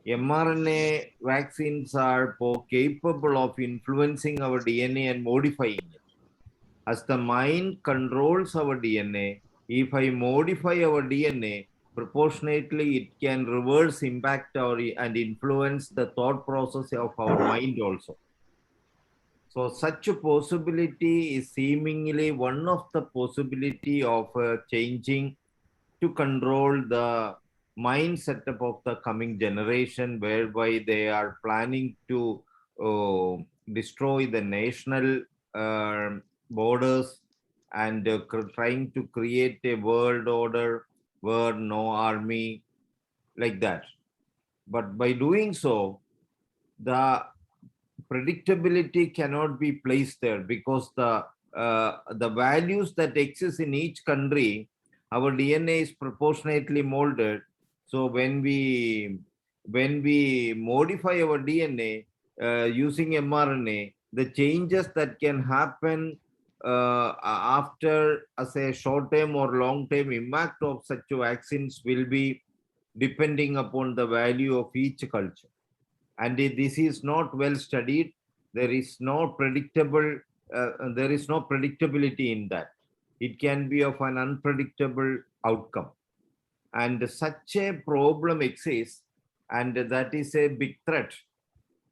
mRNA vaccines are capable of influencing our DNA and modifying it, as the mind controls our DNA, if I modify our DNA, proportionately it can reverse impact and influence the thought process of our mind also. So such a possibility is seemingly one of the possibility of changing to control the mind setup of the coming generation, whereby they are planning to destroy the national borders and trying to create a world order where no army, like that. But by doing so, the predictability cannot be placed there, because the values that exist in each country, our DNA is proportionately molded. So when we modify our DNA using mRNA, the changes that can happen after as a short-term or long-term impact of such vaccines will be depending upon the value of each culture. And this is not well studied. There is no predictability in that. It can be of an unpredictable outcome. And such a problem exists, and that is a big threat.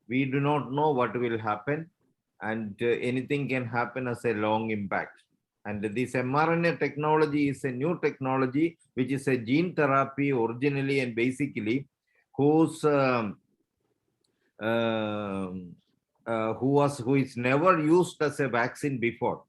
We do not know what will happen, and anything can happen as a long impact. And this mRNA technology is a new technology, which is a gene therapy originally and basically, who is never used as a vaccine before.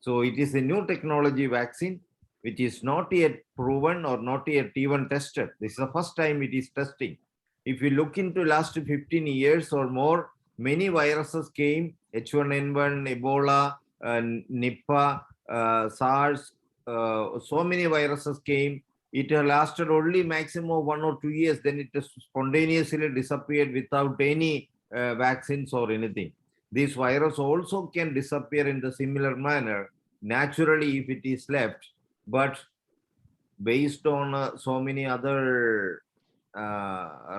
So it is a new technology vaccine, which is not yet proven or not yet even tested. This is the first time it is testing. If you look into last 15 years or more, many viruses came, H1N1, Ebola, Nipah, SARS, so many viruses came. It lasted only maximum of 1 or 2 years, then it spontaneously disappeared without any vaccines or anything. This virus also can disappear in the similar manner, naturally, if it is left. But based on so many other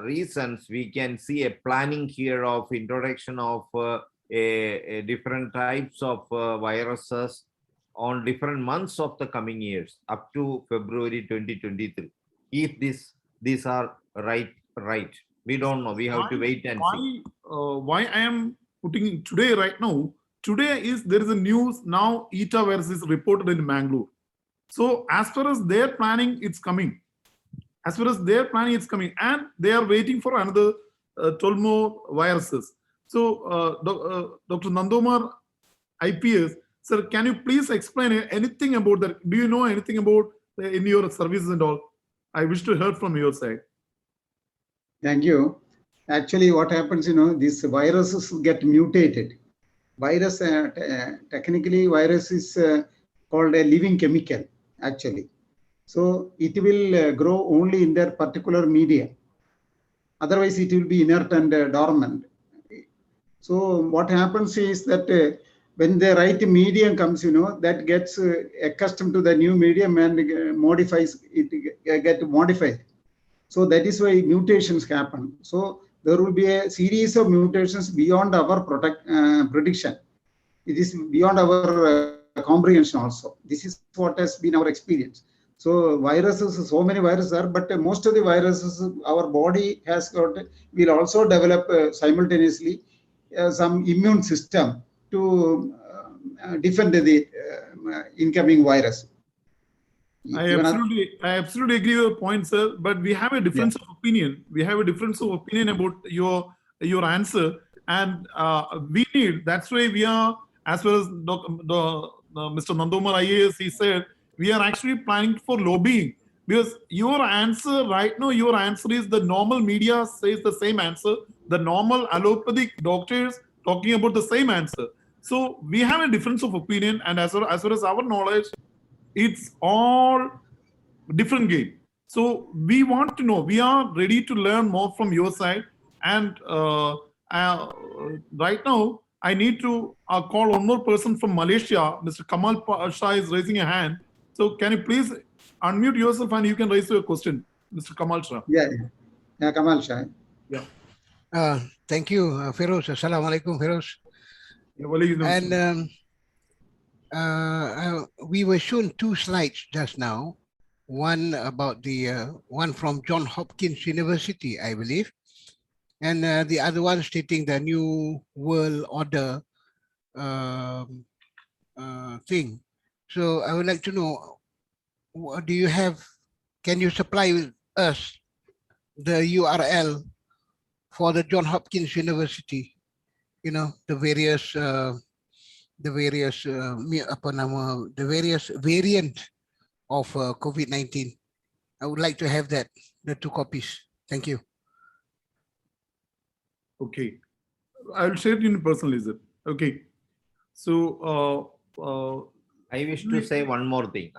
reasons, we can see a planning here of introduction of a different types of viruses on different months of the coming years up to February 2023. If these are right, we don't know. We have to wait and see. Why I am putting in today right now? Today there is a news now. ETA virus is reported in Mangalore. So as far as their planning, it's coming. As far as their planning, it's coming, and they are waiting for another 12 more viruses. So Dr. Nanda Kumar IPS. Sir, can you please explain anything about that? Do you know anything about in your services and all? I wish to hear from your side. Thank you. Actually, what happens, these viruses get mutated. Virus, technically, virus is called a living chemical, actually. So it will grow only in their particular media. Otherwise, it will be inert and dormant. So what happens is that when the right medium comes, that gets accustomed to the new medium and modifies it, get modified. So that is why mutations happen. So there will be a series of mutations beyond our prediction. It is beyond our comprehension also. This is what has been our experience. So viruses, so many viruses are, but most of the viruses our body has got, will also develop simultaneously some immune system to defend the incoming virus. I absolutely agree with your point, sir. But we have a difference of opinion. We have a difference of opinion about your answer, and we need. That's why we are, as well as Mr. Nanda Kumar Ias, he said, we are actually planning for lobbying, because your answer right now, your answer is the normal media says the same answer. The normal allopathic doctors talking about the same answer. So we have a difference of opinion, and as far as our knowledge, it's all different game. So we want to know, we are ready to learn more from your side. And right now, I need to call one more person from Malaysia. Mr. Kamal Shah is raising a hand. So can you please unmute yourself and you can raise your question, Mr. Kamal Shah. Yeah, Kamal Shah. Yeah. Thank you, Feroz. Assalamu alaikum, Feroz. And we were shown two slides just now. One about the one from Johns Hopkins University, I believe, and the other one stating the new world order thing. So I would like to know, what do you have? Can you supply us the URL for the Johns Hopkins University? The various variant of COVID-19. I would like to have that, the 2 copies. Thank you. Okay, I will share it in personal, is it? Okay. So I wish to say one more thing.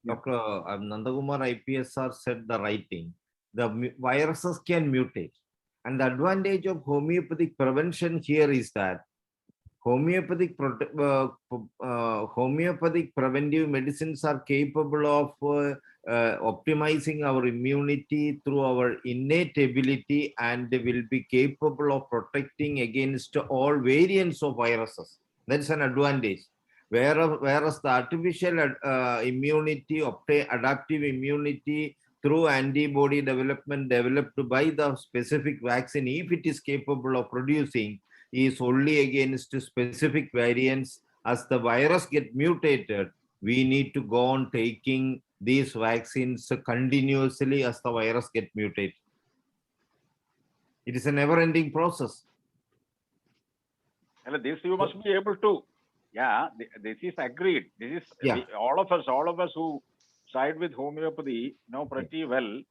Dr. Nanda Kumar Ips sir said the right thing. The viruses can mutate. And the advantage of homeopathic prevention here is that homeopathic preventive medicines are capable of optimizing our immunity through our innate ability, and will be capable of protecting against all variants of viruses. That's an advantage. Whereas the artificial immunity, adaptive immunity through antibody development developed by the specific vaccine, if it is capable of producing, is only against specific variants. As the virus get mutated, we need to go on taking these vaccines continuously as the virus get mutated. It is a never-ending process. This you must be able to. Yeah, this is agreed. This is all of us who side with homeopathy know pretty well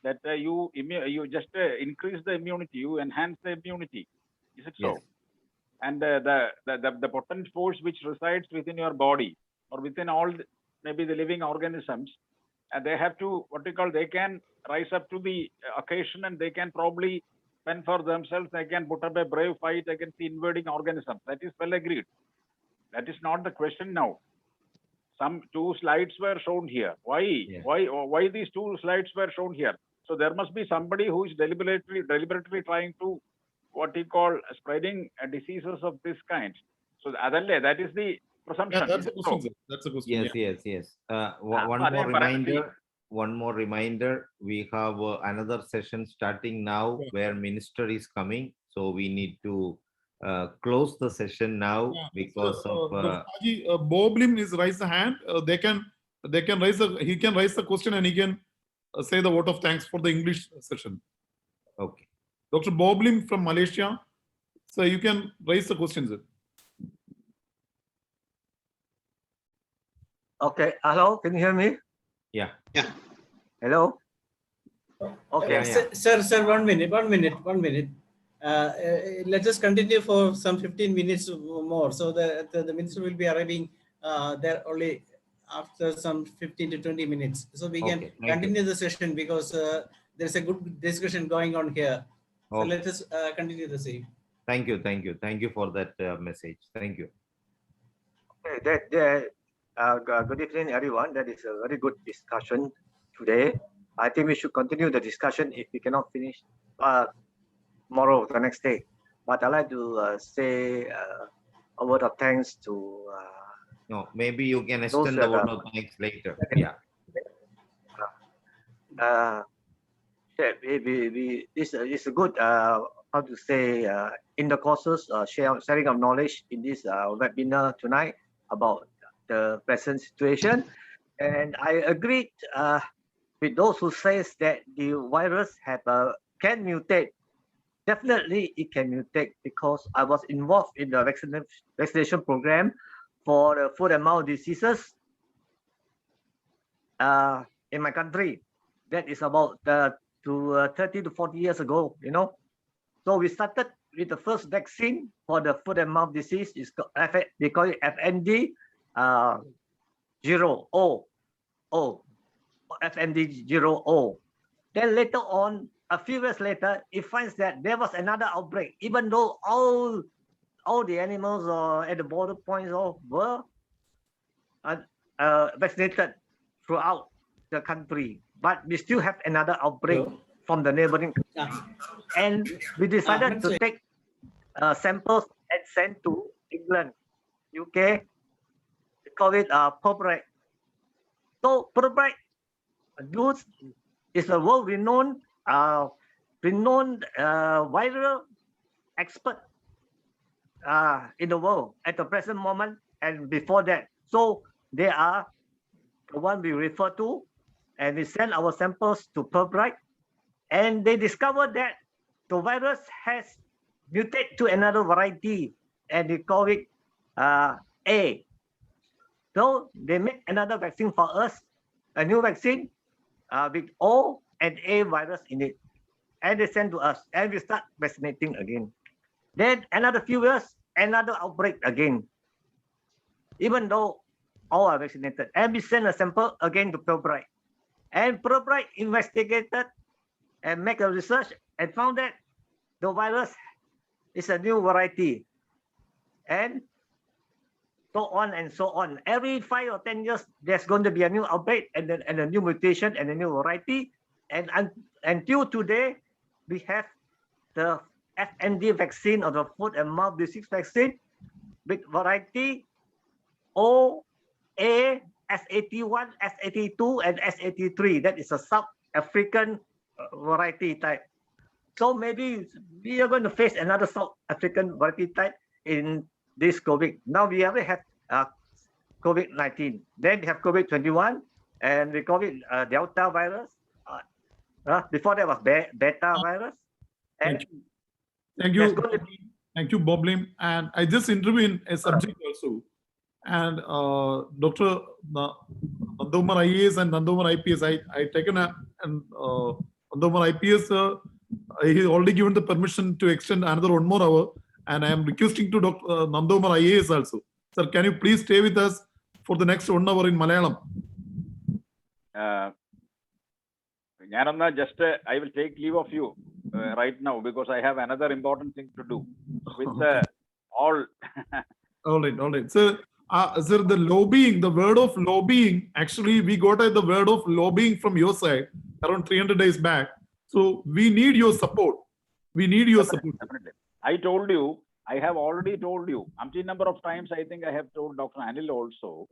that you just increase the immunity, you enhance the immunity. Is it so? Yes. And the potent force which resides within your body or within all maybe the living organisms, and they have to, they can rise up to the occasion, and they can probably fend for themselves. They can put up a brave fight against the invading organisms. That is well agreed. That is not the question now. Some 2 slides were shown here. Why these 2 slides were shown here? So there must be somebody who is deliberately trying to spreading diseases of this kind. So that is the presumption. Yeah, that's a question, sir. That's a question. Yes. One more reminder. We have another session starting now where minister is coming. So we need to close the session now because of Bob Lim is raised the hand. He can raise the question and he can say the vote of thanks for the English session. Okay. Dr. Bob Lim from Malaysia. So you can raise the question, sir. Okay. Hello, can you hear me? Yeah. Hello. Okay. Yeah. Sir, 1 minute. Let us continue for some 15 minutes more. So the minister will be arriving there only after some 15 to 20 minutes. So we can Okay, thank you. continue the session because there's a good discussion going on here. So Okay. let us continue the same. Thank you. Thank you for that message. Thank you. Okay, good evening, everyone. That is a very good discussion today. I think we should continue the discussion if we cannot finish tomorrow, the next day. But I'd like to say a word of thanks to No, maybe you can those extend the that word are- of thanks later. Yeah. this is a good how to say in the courses sharing of knowledge in this webinar tonight about the present situation, and I agreed with those who says that the virus can mutate. Definitely it can mutate because I was involved in the vaccination program for the foot and mouth diseases in my country. That is about 30 to 40 years ago, you know. So we started with the first vaccine for the foot and mouth disease. They call it FND 0O, FND 0O. Then later on, a few years later, it finds that there was another outbreak, even though all the animals at the border points were vaccinated throughout the country, but we still have another outbreak from the neighboring country. And we decided to take samples and send to England, UK. We call it Purbright. So Purbright is a world-renowned viral expert in the world at the present moment and before that. So they are the one we refer to, and we send our samples to Purbright, and they discovered that the virus has mutated to another variety, and they call it A. So they make another vaccine for us, a new vaccine with O and A virus in it, and they send to us, and we start vaccinating again. Then another few years, another outbreak again, even though all are vaccinated, and we send a sample again to Purbright, and Purbright investigated and make a research and found that the virus is a new variety, and so on and so on. Every 5 or 10 years, there's going to be a new outbreak and then a new mutation and a new variety. And until today, we have the FND vaccine or the foot and mouth disease vaccine with variety O, A, S81, S82, and S83. That is a South African variety type. So maybe we are going to face another South African variety type in this COVID. Now we already have COVID-19. Then we have COVID-21, and we call it Delta virus. Before that was Beta virus. And Thank there's you. going to be Thank you, Bob Lim. And I just intervene a subject also. And Dr. Nanda Kumar Ias and Nanda Kumar Ips, I taken and Nanda Kumar Ips, he already given the permission to extend another 1 more hour. And I am requesting to Dr. Nanda Kumar Ias also. Sir, can you please stay with us for the next 1 hour in Malayalam? I will take leave of you right now because I have another important thing to do with all. All right. Sir, the lobbying, the word of lobbying, actually, we got the word of lobbying from your side around 300 days back. So we need your support. We need your support. Definitely. I told you, I have already told you, umpteen number of times, I think I have told Dr. Anil also,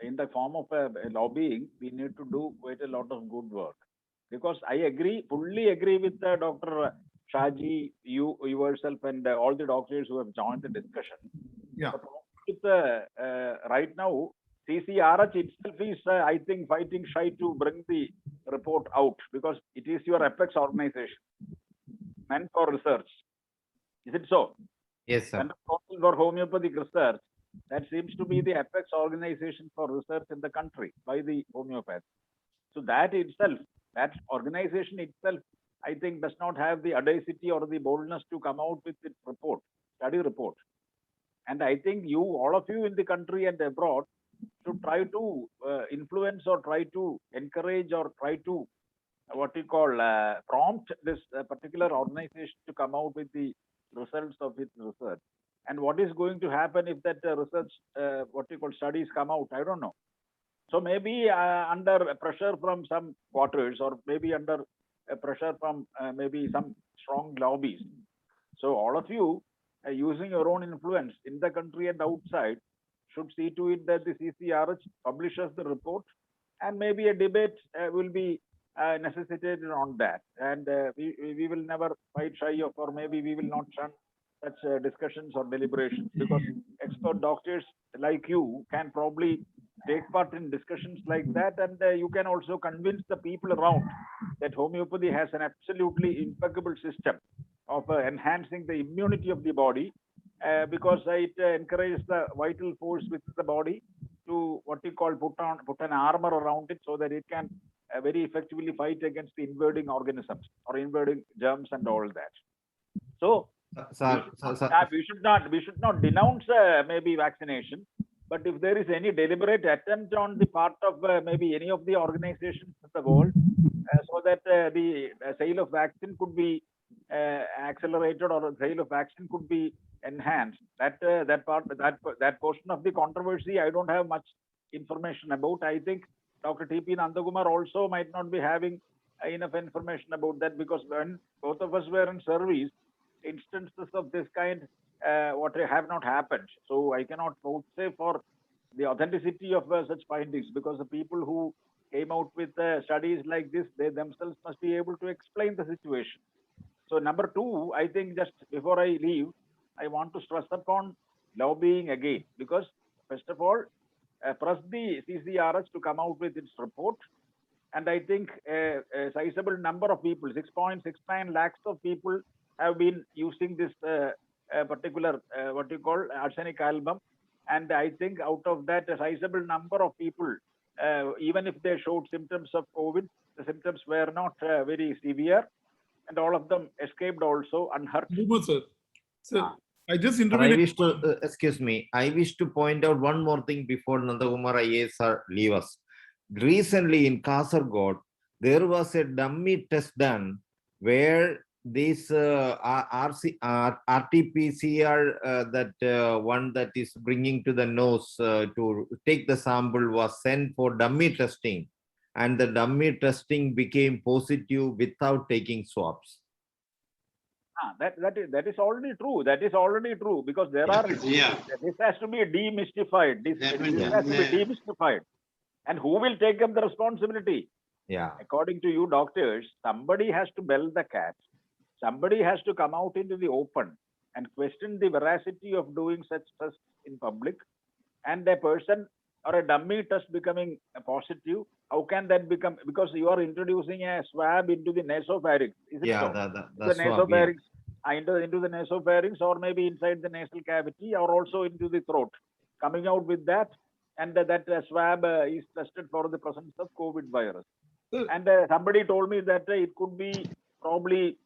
in the form of a lobbying, we need to do quite a lot of good work. Because I fully agree with Dr. Shaji, you yourself, and all the doctors who have joined the discussion. Yeah. Right now, CCRH itself is, I think, fighting shy to bring the report out because it is your apex organization meant for research. Is it so? Yes, sir. And for homeopathic research, That seems to be the apex organization for research in the country by the homeopaths. So that itself, that organization itself, I think does not have the audacity or the boldness to come out with its report, study report. And I think you, all of you in the country and abroad, should try to influence or try to encourage or try to what you call prompt this particular organization to come out with the results of its research. And what is going to happen if that research, what you call studies come out? I don't know. So maybe under pressure from some quarters, or maybe under pressure from maybe some strong lobbies. So all of you, using your own influence in the country and outside, should see to it that the CCRH publishes the report, and maybe a debate will be necessitated on that. And we will never fight shy of, or maybe we will not shun such discussions or deliberations, because expert doctors like you can probably take part in discussions like that, and you can also convince the people around that homeopathy has an absolutely impeccable system of enhancing the immunity of the body, because it encourages the vital force within the body to what you call put an armor around it, so that it can very effectively fight against the invading organisms or invading germs and all that. So Sir, we should not denounce maybe vaccination, but if there is any deliberate attempt on the part of maybe any of the organizations in the world, so that the sale of vaccine could be accelerated, or the sale of vaccine could be enhanced, that portion of the controversy I don't have much information about. I think Dr. T.P. Nanda Kumar also might not be having enough information about that, because when both of us were in service, instances of this kind what have not happened. So I cannot say for the authenticity of such findings, because the people who came out with studies like this, they themselves must be able to explain the situation. So number two, I think just before I leave, I want to stress upon lobbying again, because first of all, press the CCRS to come out with its report. And I think a sizable number of people, 6.69 lakhs of people have been using this particular, what you call arsenic album. And I think out of that, a sizable number of people, even if they showed symptoms of COVID, the symptoms were not very severe, and all of them escaped also unhurt. Super, sir. Sir, I just I interviewed. wish to, excuse me, I wish to point out one more thing before Nanda Kumar Ias leave us. Recently in Kasargod, there was a dummy test done where this RT-PCR, that one that is bringing to the nose to take the sample, was sent for dummy testing, and the dummy testing became positive without taking swabs. That is already true. That is already true, because there are, this has to be demystified. This has to be demystified. And who will take up the responsibility? Yeah. According to you doctors, somebody has to bell the cat. Somebody has to come out into the open and question the veracity of doing such tests in public. And a person or a dummy test becoming positive, how can that become? Because you are introducing a swab into the nasopharynx. Is it so? The swab, nasopharynx, into the nasopharynx, or maybe inside the nasal cavity, or also into the throat. Coming out with that, and that swab is tested for the presence of COVID virus. And somebody told me that it could be probably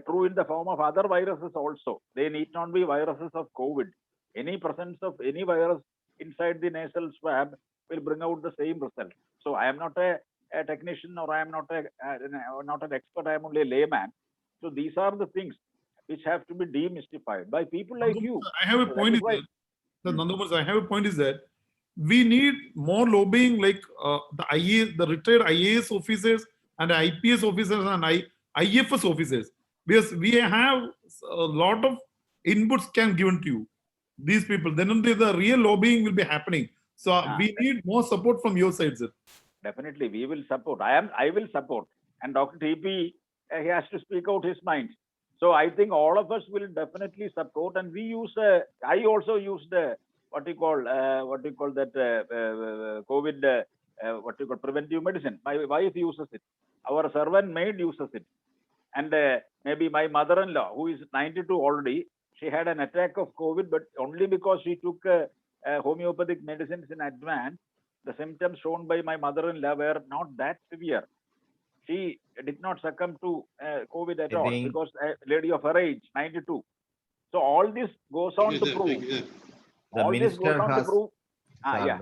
true in the form of other viruses also. They need not be viruses of COVID. Any presence of any virus inside the nasal swab will bring out the same result. So I am not a technician, or I am not an expert. I am only a layman. So these are the things which have to be demystified by people like you. I have a point. I have a point is that we need more lobbying, like the retired IAS officers and IPS officers and IFS officers, because we have a lot of inputs can given to you. These people, then only the real lobbying will be happening. So we need more support from your side, sir. Definitely, we will support. I will support. And Dr. TP, he has to speak out his mind. So I think all of us will definitely support. And we use. I also used what you call that COVID. What you call preventive medicine. My wife uses it. Our servant maid uses it. And maybe my mother-in-law, who is 92 already, she had an attack of COVID, but only because she took homeopathic medicines in advance, the symptoms shown by my mother-in-law were not that severe. She did not succumb to COVID at I all think- because a lady of her age, 92. So all this goes on to prove. The All this minister goes on to has, prove. sir, Yeah.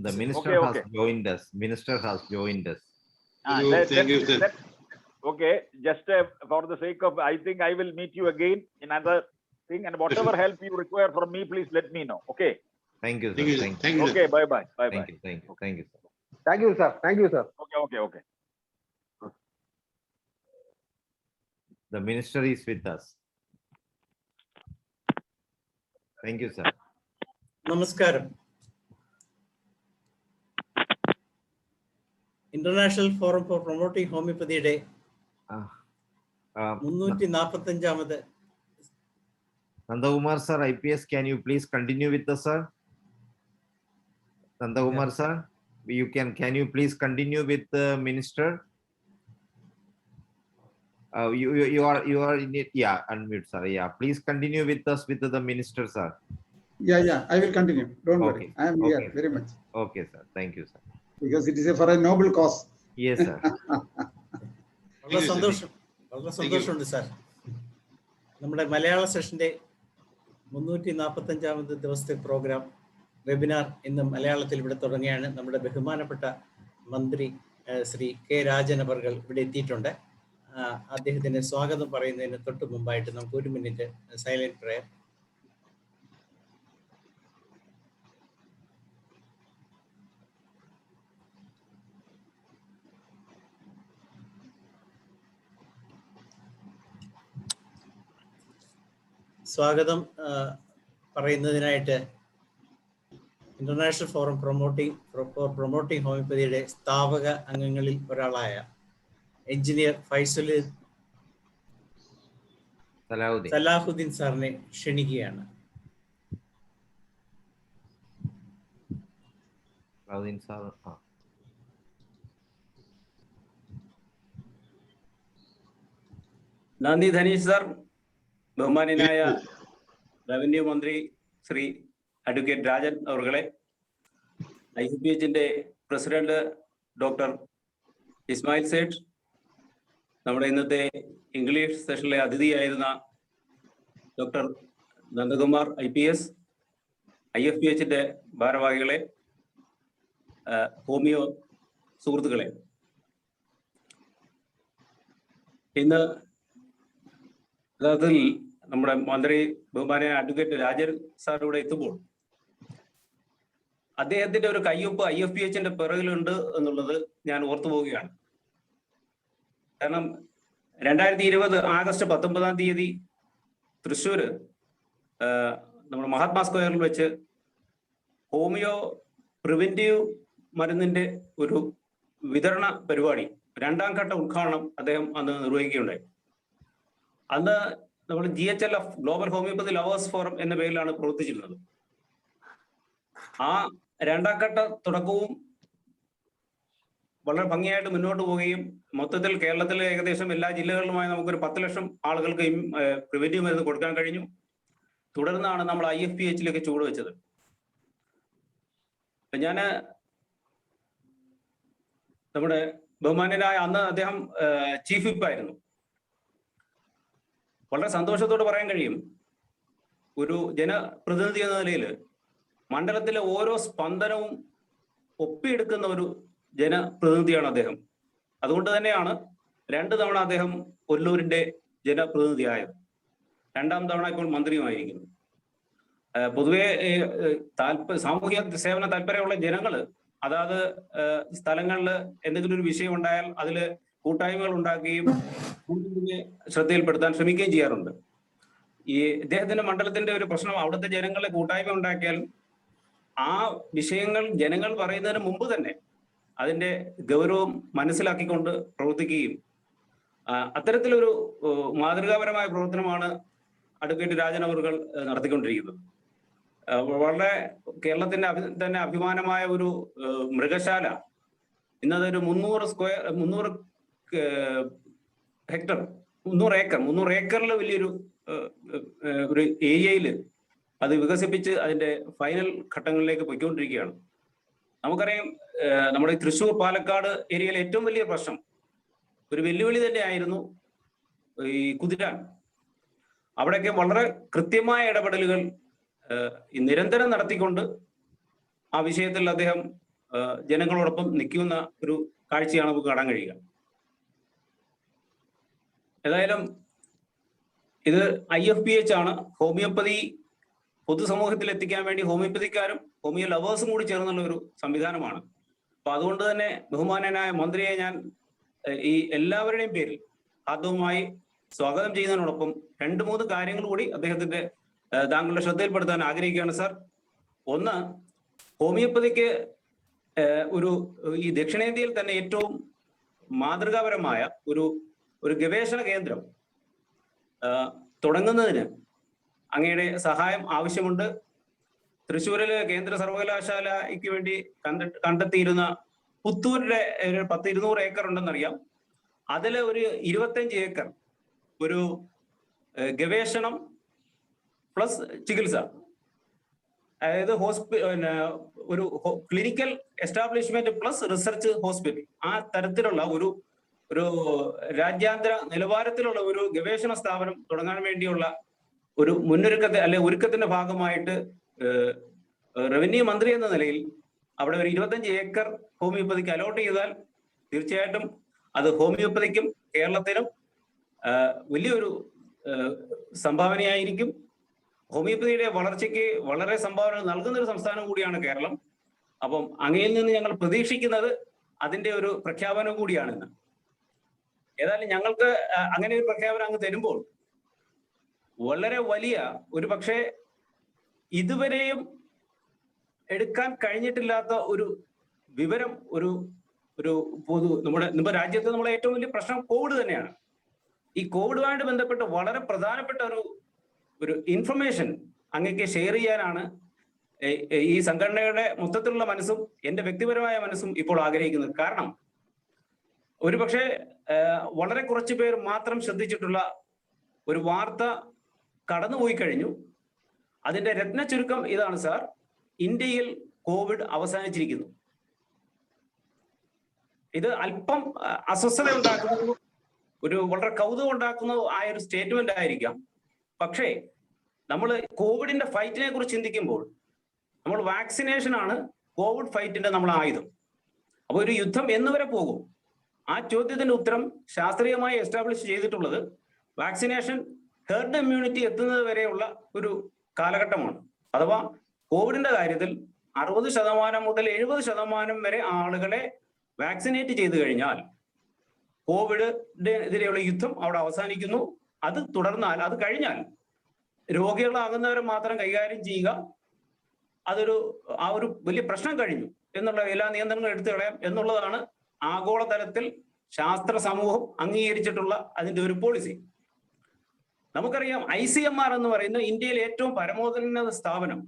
the minister Okay, has okay. joined us. Minister has joined us. Thank you, sir. Okay, just for the sake of, I think I will meet you again in another thing, and whatever help you require from me, please let me know. Okay. Thank you, sir. Thank you, Thank you. thank you, sir. Okay. Bye bye. Bye Thank bye. you. Thank you. Thank you, sir. Thank you, sir. Thank you, sir. Okay. Okay. The minister is with us. Thank you, sir. നമസ്കാരം. International forum for promoting ഹോമിയോപ്പതിയുടെ Uh, 345ാമത് Nanda Kumar sir, IPS, can you please continue with us, sir? Nanda Kumar sir, can you please continue with the minister? You are in it. Yeah, unmute, sir. Yeah, please continue with us with the minister, sir. Yeah, I will continue. Don't worry. Okay. I am here Okay. very much Okay, sir. Thank you, sir. because it is for a noble cause. Yes, sir. വളരെ സന്തോഷമുണ്ട് sir. നമ്മുടെ മലയാള സെഷന്റെ 345ാമത് ദിവസത്തെ programme webinar ഇന്ന് മലയാളത്തിൽ ഇവിടെ തുടങ്ങിയാണ്. നമ്മുടെ ബഹുമാനപ്പെട്ട മന്ത്രി ശ്രീ കെ രാജൻ അവർകൾ ഇവിടെ എത്തിയിട്ടുണ്ട്. അദ്ദേഹത്തിന് സ്വാഗതം പറയുന്നതിന് തൊട്ട് മുമ്പായിട്ട് നമുക്ക് 1 മിനിറ്റ് സൈലന്റ് പ്രയർ. സ്വാഗതം പറയുന്നതിനായിട്ട് ഇന്റർനാഷണൽ ഫോറം പ്രൊമോട്ടിംഗ് ഹോമിയോപ്പതിയുടെ സ്ഥാപക അംഗങ്ങളിൽ ഒരാളായ എഞ്ചിനീയർ ഫൈസലുദ്ദീൻ സലാഹുദ്ദീൻ സാറിനെ ക്ഷണിക്കുകയാണ്. നന്ദി ധനീഷ് സാർ, ബഹുമാന്യനായ റവന്യൂ മന്ത്രി ശ്രീ അഡ്വക്കേറ്റ് രാജൻ അവർകളെ, IFPHന്റെ പ്രസിഡന്റ് ഡോക്ടർ ഇസ്മായിൽ സേഠ്, നമ്മുടെ ഇന്നത്തെ ഇംഗ്ലീഷ് സെഷനിലെ അതിഥിയായിരുന്ന ഡോക്ടർ നന്ദകുമാർ IPS, IFPHന്റെ ഭാരവാഹികളെ, ഹോമിയോ സുഹൃത്തുക്കളെ, ഇന്ന് യഥാർത്ഥത്തിൽ നമ്മുടെ മന്ത്രി ബഹുമാന അഡ്വക്കേറ്റ് രാജൻ സാർ ഇവിടെ എത്തുമ്പോൾ അദ്ദേഹത്തിന്റെ ഒരു കയ്യൊപ്പ് IFPHന്റെ പിറകിലുണ്ട് എന്നുള്ളത് ഞാൻ ഓർത്തു പോവുകയാണ്. കാരണം 2020 ആഗസ്റ്റ് 19-ാം തീയതി തൃശ്ശൂര് നമ്മുടെ മഹാത്മാ സ്ക്വയറിൽ വെച്ച് ഹോമിയോ പ്രിവെന്റീവ് മരുന്നിന്റെ ഒരു വിതരണ പരിപാടി 2ാം ഘട്ട ഉദ്ഘാടനം അദ്ദേഹം അന്ന് നിർവഹിക്കുകയുണ്ടായി. അന്ന് നമ്മൾ GHLF global homoeopathy lovers forum എന്ന പേരിലാണ് പ്രവർത്തിച്ചിരുന്നത്. ആ 2ാം ഘട്ട തുടക്കവും വളരെ ഭംഗിയായിട്ട് മുന്നോട്ട് പോവുകയും മൊത്തത്തിൽ കേരളത്തിലെ ഏകദേശം എല്ലാ ജില്ലകളിലുമായി നമുക്കൊരു 10 ലക്ഷം ആളുകൾക്ക് പ്രിവെന്റീവ് മരുന്ന് കൊടുക്കാൻ കഴിഞ്ഞു. തുടർന്നാണ് നമ്മൾ IFPHലേക്ക് ചുവടുവെച്ചത്. ഞാന് നമ്മുടെ ബഹുമാന്യനായ അന്ന് അദ്ദേഹം ചീഫ് വിപ്പ് ആയിരുന്നു. വളരെ സന്തോഷത്തോടെ പറയാൻ കഴിയും, ഒരു ജനപ്രതിനിധി എന്ന നിലയിൽ മണ്ഡലത്തിലെ ഓരോ സ്പന്ദനവും ഒപ്പിയെടുക്കുന്ന ഒരു ജനപ്രതിനിധിയാണ് അദ്ദേഹം. അതുകൊണ്ട് തന്നെയാണ് 2 തവണ അദ്ദേഹം കൊല്ലൂരിന്റെ ജനപ്രതിനിധിയായത്, 2ാം തവണ ഇപ്പോൾ മന്ത്രിയുമായിരിക്കുന്നു. പൊതുവെ സാമൂഹ്യ സേവന താല്പര്യമുള്ള ജനങ്ങള് അതാത് സ്ഥലങ്ങളിൽ എന്തെങ്കിലും ഒരു വിഷയം ഉണ്ടായാൽ അതിൽ കൂട്ടായ്മകൾ ഉണ്ടാക്കുകയും ശ്രദ്ധയിൽപ്പെടുത്താൻ ശ്രമിക്കുകയും ചെയ്യാറുണ്ട്. ഈ ഇദ്ദേഹത്തിന്റെ മണ്ഡലത്തിന്റെ ഒരു പ്രശ്നം, അവിടുത്തെ ജനങ്ങളെ കൂട്ടായ്മ ഉണ്ടാക്കിയാൽ ആ വിഷയങ്ങൾ ജനങ്ങൾ പറയുന്നതിന് മുമ്പ് തന്നെ അതിന്റെ ഗൗരവം മനസ്സിലാക്കിക്കൊണ്ട് പ്രവർത്തിക്കുകയും അത്തരത്തിലൊരു മാതൃകാപരമായ പ്രവർത്തനമാണ് അഡ്വക്കേറ്റ് രാജൻ അവർകൾ നടത്തിക്കൊണ്ടിരിക്കുന്നത്. വളരെ കേരളത്തിന്റെ തന്നെ അഭിമാനമായ ഒരു മൃഗശാല ഇന്നതൊരു 300 ഏക്കറിൽ വലിയൊരു ഒരു ഏരിയയിൽ അത് വികസിപ്പിച്ച് അതിന്റെ ഫൈനൽ ഘട്ടങ്ങളിലേക്ക് പോയിക്കൊണ്ടിരിക്കുകയാണ്. നമുക്കറിയാം, നമ്മുടെ തൃശ്ശൂർ പാലക്കാട് ഏരിയയിലെ ഏറ്റവും വലിയ പ്രശ്നം, ഒരു വെല്ലുവിളി തന്നെയായിരുന്നു ഈ കുതിരാൻ. അവിടെയൊക്കെ വളരെ കൃത്യമായ ഇടപെടലുകൾ നിരന്തരം നടത്തിക്കൊണ്ട് ആ വിഷയത്തിൽ അദ്ദേഹം ജനങ്ങളോടൊപ്പം നിൽക്കുന്ന ഒരു കാഴ്ചയാണ് നമുക്ക് കാണാൻ കഴിയുക. ഏതായാലും ഇത് IFPH ആണ്. ഹോമിയോപ്പതി പൊതുസമൂഹത്തിൽ എത്തിക്കാൻ വേണ്ടി ഹോമിയോപ്പതിക്കാരും ഹോമിയോ ലവേഴ്സും കൂടി ചേർന്നുള്ള ഒരു സംവിധാനമാണ്. അപ്പൊ അതുകൊണ്ട് തന്നെ ബഹുമാനനായ മന്ത്രിയെ ഞാൻ ഈ എല്ലാവരുടെയും പേരിൽ ആദ്യമായി സ്വാഗതം ചെയ്യുന്നതിനോടൊപ്പം 2-3 കാര്യങ്ങൾ കൂടി അദ്ദേഹത്തിന്റെ താങ്കളുടെ ശ്രദ്ധയിൽപ്പെടുത്താൻ ആഗ്രഹിക്കുകയാണ് സാർ. ഒന്ന്, ഹോമിയോപ്പതിക്ക് ഈ ദക്ഷിണേന്ത്യയിൽ തന്നെ ഏറ്റവും മാതൃകാപരമായ ഒരു ഗവേഷണ കേന്ദ്രം തുടങ്ങുന്നതിന് അങ്ങയുടെ സഹായം ആവശ്യമുണ്ട്. തൃശ്ശൂരിലെ കേന്ദ്ര സർവകലാശാലയ്ക്ക് വേണ്ടി കണ്ടെത്തിയിരുന്ന പുത്തൂരിലെ 10-200 ഏക്കർ ഉണ്ടെന്നറിയാം. അതിൽ ഒരു 25 ഏക്കർ ഒരു ഗവേഷണം പ്ലസ് ചികിത്സ, അതായത് ഒരു clinical establishment plus research hospital, ആ തരത്തിലുള്ള ഒരു രാജ്യാന്തര നിലവാരത്തിലുള്ള ഒരു ഗവേഷണ സ്ഥാപനം തുടങ്ങാൻ വേണ്ടിയുള്ള ഒരു ഒരുക്കത്തിന്റെ ഭാഗമായിട്ട് റവന്യൂ മന്ത്രി എന്ന നിലയിൽ അവിടെ ഒരു 25 ഏക്കർ ഹോമിയോപ്പതിക്ക് അലോട്ട് ചെയ്താൽ തീർച്ചയായിട്ടും അത് ഹോമിയോപ്പതിക്കും കേരളത്തിനും വലിയൊരു സംഭാവനയായിരിക്കും. ഹോമിയോപ്പതിയുടെ വളർച്ചയ്ക്ക് വളരെ സംഭാവന നൽകുന്ന ഒരു സംസ്ഥാനം കൂടിയാണ് കേരളം. അപ്പം അങ്ങയിൽ നിന്ന് ഞങ്ങൾ പ്രതീക്ഷിക്കുന്നത് അതിന്റെ ഒരു പ്രഖ്യാപനം കൂടിയാണെന്ന്. ഏതായാലും ഞങ്ങൾക്ക് അങ്ങനെ ഒരു പ്രഖ്യാപനം അങ്ങ് തരുമ്പോൾ വളരെ വലിയ ഒരു പക്ഷേ ഇതുവരെയും എടുക്കാൻ കഴിഞ്ഞിട്ടില്ലാത്ത ഒരു വിവരം, നമ്മുടെ രാജ്യത്ത് നമ്മളെ ഏറ്റവും വലിയ പ്രശ്നം കോവിഡ് തന്നെയാണ്. ഈ കോവിഡുമായിട്ട് ബന്ധപ്പെട്ട് വളരെ പ്രധാനപ്പെട്ട ഒരു ഇൻഫർമേഷൻ അങ്ങേക്ക് ഷെയർ ചെയ്യാനാണ് ഈ സംഘടനയുടെ മൊത്തത്തിലുള്ള മനസ്സും എൻ്റെ വ്യക്തിപരമായ മനസ്സും ഇപ്പോൾ ആഗ്രഹിക്കുന്നത്. കാരണം ഒരുപക്ഷെ വളരെ കുറച്ചു പേർ മാത്രം ശ്രദ്ധിച്ചിട്ടുള്ള ഒരു വാർത്ത കടന്നുപോയി കഴിഞ്ഞു. അതിന്റെ രത്ന ചുരുക്കം ഇതാണ് സാർ: ഇന്ത്യയിൽ കോവിഡ് അവസാനിച്ചിരിക്കുന്നു. ഇത് അല്പം അസ്വസ്ഥത ഉണ്ടാക്കുന്ന വളരെ കൗതുകം ഉണ്ടാക്കുന്ന ഒരു സ്റ്റേറ്റ്മെന്റ് ആയിരിക്കാം. പക്ഷേ നമ്മൾ കോവിഡിന്റെ ഫൈറ്റിനെ കുറിച്ച് ചിന്തിക്കുമ്പോൾ നമ്മൾ വാക്സിനേഷൻ ആണ് കോവിഡ് ഫൈറ്റിന്റെ നമ്മൾ ആയുധം. അപ്പോൾ ഒരു യുദ്ധം എന്നുവരെ പോകും? ആ ചോദ്യത്തിന്റെ ഉത്തരം ശാസ്ത്രീയമായി എസ്റ്റാബ്ലിഷ് ചെയ്തിട്ടുള്ളത് വാക്സിനേഷൻ ഹെർഡ് ഇമ്മ്യൂണിറ്റി എത്തുന്നത് വരെയുള്ള ഒരു കാലഘട്ടമാണ്. അഥവാ കോവിഡിന്റെ കാര്യത്തിൽ 60% മുതൽ 70% വരെ ആളുകളെ വാക്സിനേറ്റ് ചെയ്തു കഴിഞ്ഞാൽ കോവിഡിനെതിരെയുള്ള യുദ്ധം അവിടെ അവസാനിക്കുന്നു. അത് തുടർന്നാൽ, അത് കഴിഞ്ഞാൽ രോഗികളാകുന്നവരെ മാത്രം കൈകാര്യം ചെയ്യുക, ആ ഒരു വലിയ പ്രശ്നം കഴിഞ്ഞു എന്നുള്ള എല്ലാ നിയന്ത്രണങ്ങളും എടുത്തു കളയാം എന്നുള്ളതാണ് ആഗോളതലത്തിൽ ശാസ്ത്ര സമൂഹം അംഗീകരിച്ചിട്ടുള്ള അതിന്റെ ഒരു പോളിസി. നമുക്കറിയാം, ICMR എന്ന് പറയുന്ന ഇന്ത്യയിലെ ഏറ്റവും പരമോന്നത സ്ഥാപനം